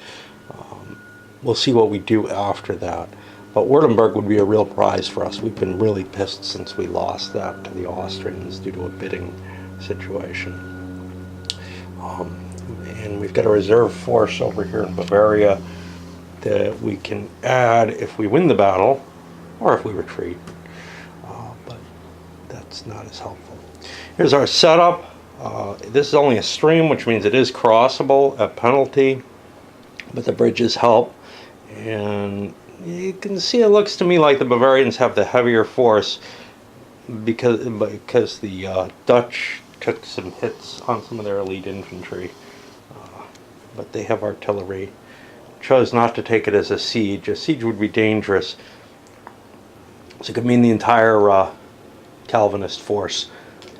We'll see what we do after that. But Württemberg would be a real prize for us. We've been really pissed since we lost that to the Austrians due to a bidding situation. And we've got a reserve force over here in Bavaria that we can add if we win the battle or if we retreat. But that's not as helpful. Here's our setup. This is only a stream, which means it is crossable at penalty, but the bridges help. And you can see it looks to me like the Bavarians have the heavier force because the Dutch took some hits on some of their elite infantry. But they have artillery. Chose not to take it as a siege. A siege would be dangerous. So it could mean the entire Calvinist force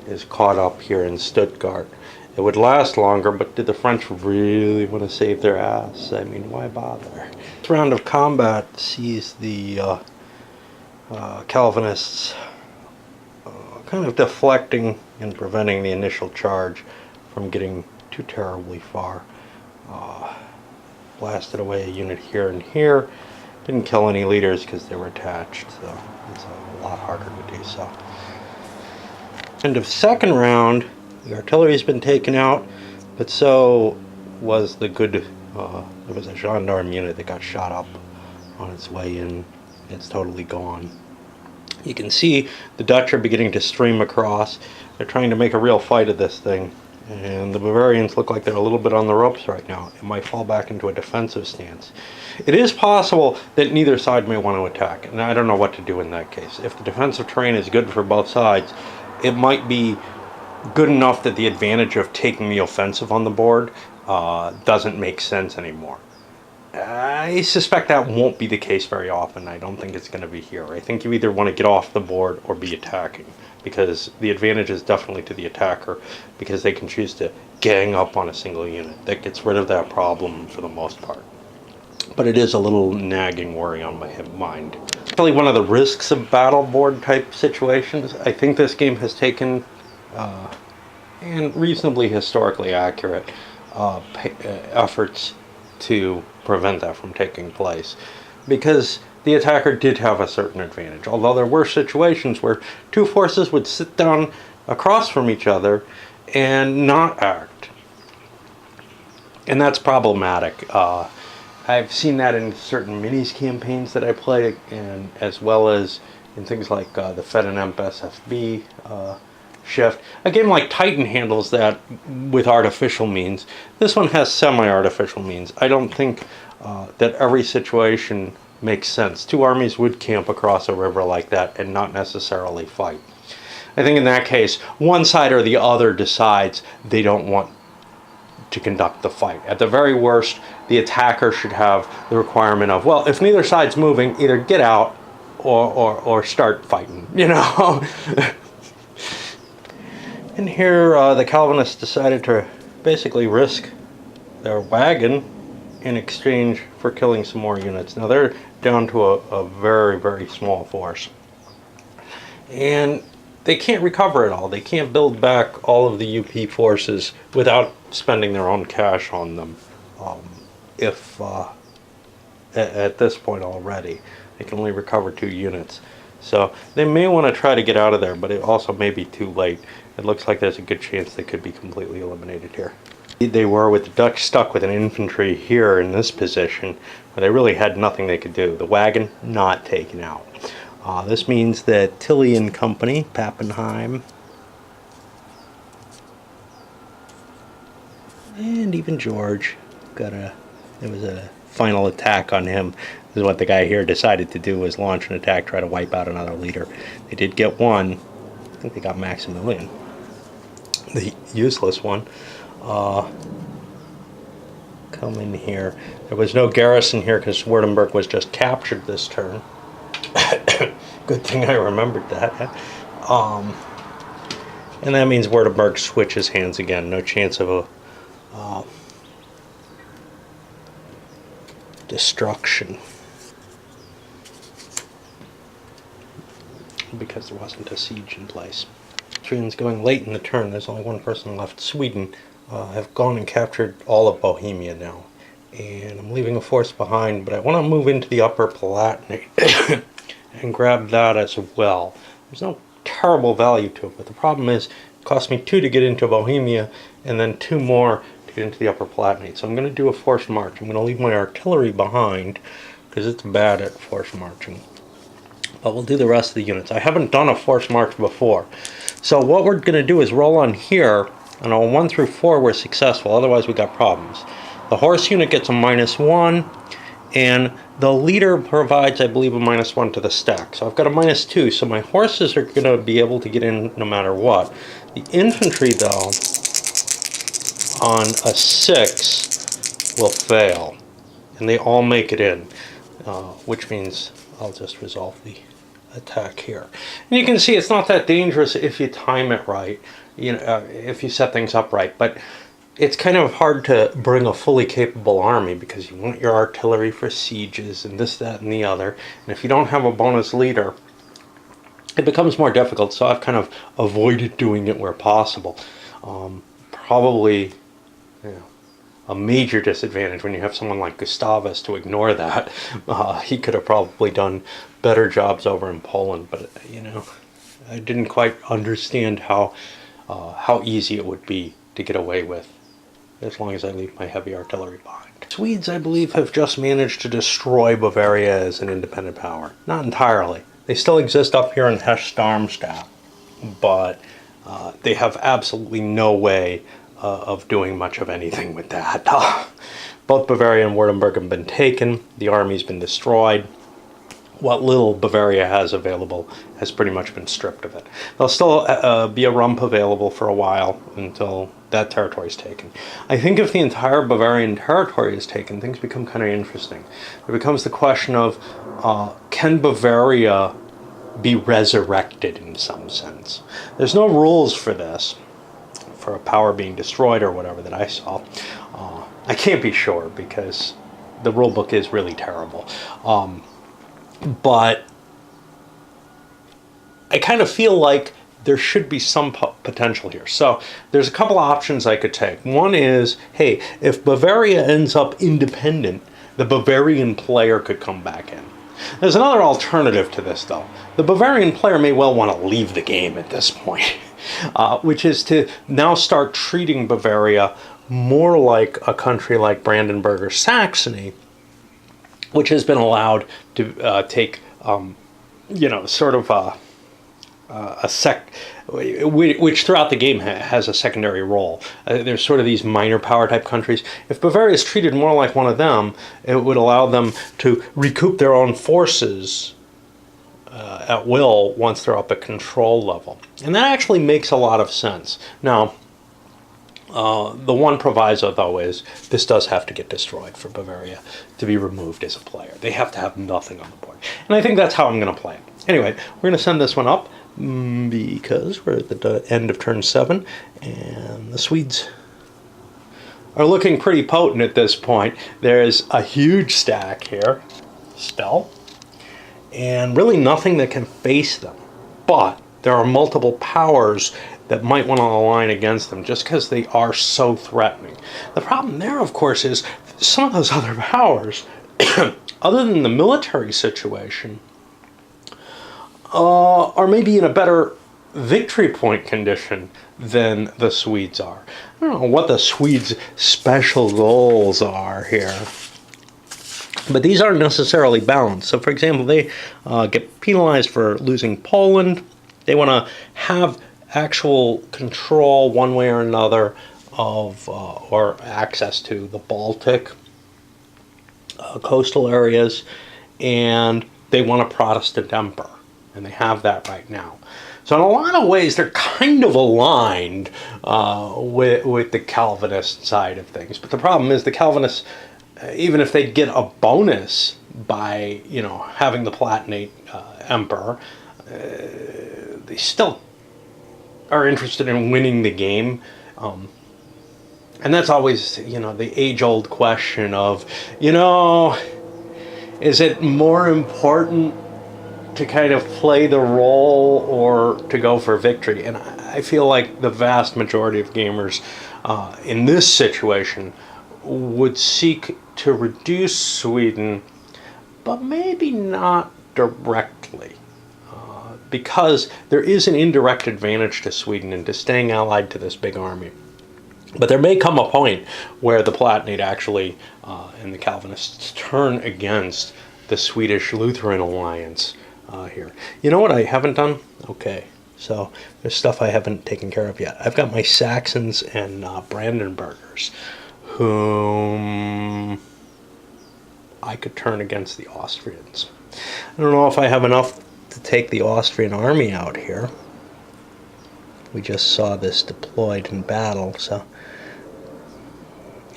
is caught up here in Stuttgart. It would last longer, but did the French really want to save their ass? I mean, why bother? This round of combat sees the Calvinists kind of deflecting and preventing the initial charge from getting too terribly far. Blasted away a unit here and here. Didn't kill any leaders because they were attached, so it's a lot harder to do so. End of second round, the artillery's been taken out, but so was the good, there was a gendarme unit that got shot up on its way in. It's totally gone. You can see the Dutch are beginning to stream across. They're trying to make a real fight of this thing. And the Bavarians look like they're a little bit on the ropes right now. It might fall back into a defensive stance. It is possible that neither side may want to attack, and I don't know what to do in that case. If the defensive terrain is good for both sides, it might be good enough that the advantage of taking the offensive on the board doesn't make sense anymore. I suspect that won't be the case very often. I don't think it's going to be here. I think you either want to get off the board or be attacking, because the advantage is definitely to the attacker, because they can choose to gang up on a single unit. That gets rid of that problem for the most part. But it is a little nagging worry on my mind. Really one of the risks of battle board type situations. I think this game has taken, and reasonably historically accurate, efforts to prevent that from taking place, because the attacker did have a certain advantage, although there were situations where two forces would sit down across from each other and not act, and that's problematic. I've seen that in certain minis campaigns that I play, and as well as in things like the Fed and Emp SFB shift. A game like Titan handles that with artificial means. This one has semi-artificial means. I don't think that every situation makes sense. Two armies would camp across a river like that and not necessarily fight. I think in that case, one side or the other decides they don't want to conduct the fight. At the very worst, the attacker should have the requirement of, well, if neither side's moving, either get out or start fighting, you know? And here the Calvinists decided to basically risk their wagon in exchange for killing some more units. Now they're down to a very, very small force. And they can't recover it all. They can't build back all of the UP forces without spending their own cash on them. At this point already, they can only recover 2 units. So they may want to try to get out of there, but it also may be too late. It looks like there's a good chance they could be completely eliminated here. They were, with the Dutch stuck with an infantry here in this position, where they really had nothing they could do. The wagon not taken out. This means that Tilly and Company, Pappenheim, and even George there was a final attack on him. This is what the guy here decided to do, was launch an attack, try to wipe out another leader. They did get one. I think they got Maximilian, the useless one. Come in here. There was no garrison here because Württemberg was just captured this turn. Good thing I remembered that. And that means Württemberg switches hands again. No chance of a destruction, because there wasn't a siege in place. Austrians going late in the turn. There's only one person left. Sweden have gone and captured all of Bohemia now. And I'm leaving a force behind, but I want to move into the Upper Palatinate and grab that as well. There's no terrible value to it, but the problem is it cost me 2 to get into Bohemia and then 2 more to get into the Upper Palatinate. So I'm going to do a forced march. I'm going to leave my artillery behind because it's bad at forced marching. But we'll do the rest of the units. I haven't done a forced march before. So what we're going to do is roll on here, and on 1 through 4 we're successful, otherwise we got problems. The horse unit gets a -1, and the leader provides, I believe, a -1 to the stack. So I've got a -2, so my horses are going to be able to get in no matter what. The infantry, though, on a 6 will fail, and they all make it in, which means I'll just resolve the attack here. And you can see it's not that dangerous if you time it right, if you set things up right, but it's kind of hard to bring a fully capable army because you want your artillery for sieges and this, that, and the other. And if you don't have a bonus leader, it becomes more difficult. So I've kind of avoided doing it where possible. Probably, a major disadvantage when you have someone like Gustavus to ignore that. He could have probably done better jobs over in Poland, but I didn't quite understand how easy it would be to get away with, as long as I leave my heavy artillery behind. Swedes, I believe, have just managed to destroy Bavaria as an independent power. Not entirely. They still exist up here in Hesse-Darmstadt, but they have absolutely no way of doing much of anything with that. Both Bavaria and Württemberg have been taken. The army's been destroyed. What little Bavaria has available has pretty much been stripped of it. There'll still be a rump available for a while until that territory is taken. I think if the entire Bavarian territory is taken, things become kind of interesting. It becomes the question of, can Bavaria be resurrected in some sense? There's no rules for this, for a power being destroyed or whatever that I saw. I can't be sure because the rule book is really terrible. But I kind of feel like there should be some potential here. So there's a couple of options I could take. One is, hey, if Bavaria ends up independent, the Bavarian player could come back in. There's another alternative to this, though. The Bavarian player may well want to leave the game at this point, which is to now start treating Bavaria more like a country like Brandenburg or Saxony, which has been allowed to take, sort of which throughout the game has a secondary role. There's sort of these minor power type countries. If Bavaria is treated more like one of them, it would allow them to recoup their own forces at will once they're up at control level. And that actually makes a lot of sense. Now, the one proviso, though, is this does have to get destroyed for Bavaria to be removed as a player. They have to have nothing on the board. And I think that's how I'm going to play it. Anyway, we're going to send this one up because we're at the end of turn 7, and the Swedes are looking pretty potent at this point. There's a huge stack here, still, and really nothing that can face them. But there are multiple powers that might want to align against them just because they are so threatening. The problem there, of course, is some of those other powers, other than the military situation, are maybe in a better victory point condition than the Swedes are. I don't know what the Swedes' special goals are here, but these aren't necessarily balanced. So, for example, they get penalized for losing Poland. They want to have actual control one way or another of, or access to the Baltic coastal areas, and they want a Protestant emperor, and they have that right now. So in a lot of ways, they're kind of aligned with the Calvinist side of things. But the problem is the Calvinists, even if they get a bonus by having the Palatinate emperor, they still are interested in winning the game. And that's always, the age-old question of, is it more important to kind of play the role or to go for victory? And I feel like the vast majority of gamers in this situation would seek to reduce Sweden, but maybe not directly. Because there is an indirect advantage to Sweden into staying allied to this big army. But there may come a point where the Palatinate actually and the Calvinists turn against the Swedish Lutheran alliance here. You know what I haven't done? Okay, so there's stuff I haven't taken care of yet. I've got my Saxons and Brandenburgers, whom I could turn against the Austrians. I don't know if I have enough to take the Austrian army out here. We just saw this deployed in battle, so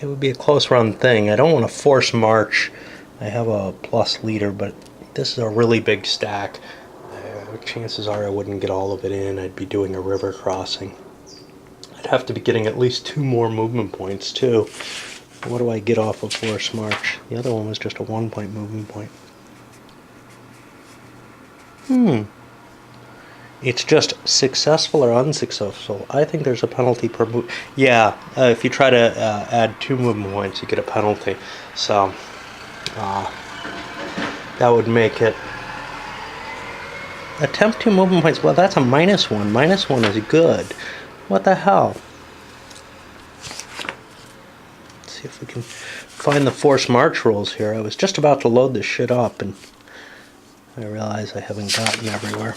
it would be a close run thing. I don't want to force march. I have a plus leader, but this is a really big stack. Chances are I wouldn't get all of it in. I'd be doing a river crossing. I'd have to be getting at least 2 more movement points too. What do I get off of force march? The other one was just a 1-point movement point. It's just successful or unsuccessful. I think there's a penalty per move. Yeah, if you try to add 2 movement points, you get a penalty. So that would make it attempt 2 movement points. Well, that's a -1. -1 is good. What the hell? Let's see if we can find the force march rules here. I was just about to load this shit up and I realize I haven't gotten everywhere.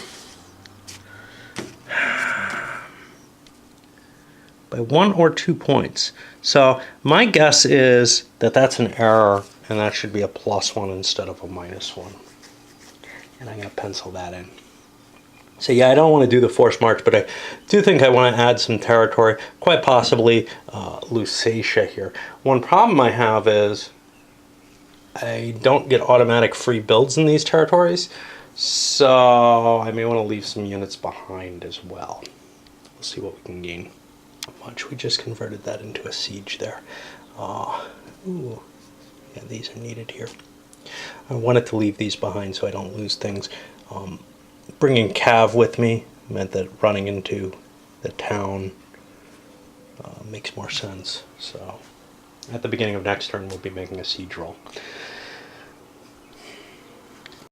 By 1 or 2 points. So my guess is that that's an error and that should be a +1 instead of a -1. And I'm going to pencil that in. So yeah, I don't want to do the forced march, but I do think I want to add some territory, quite possibly Lusatia here. One problem I have is I don't get automatic free builds in these territories, so I may want to leave some units behind as well. We'll see what we can gain. Much we just converted that into a siege there. Ooh, yeah, these are needed here. I wanted to leave these behind so I don't lose things. Bringing Cav with me meant that running into the town makes more sense. So at the beginning of next turn, we'll be making a siege roll.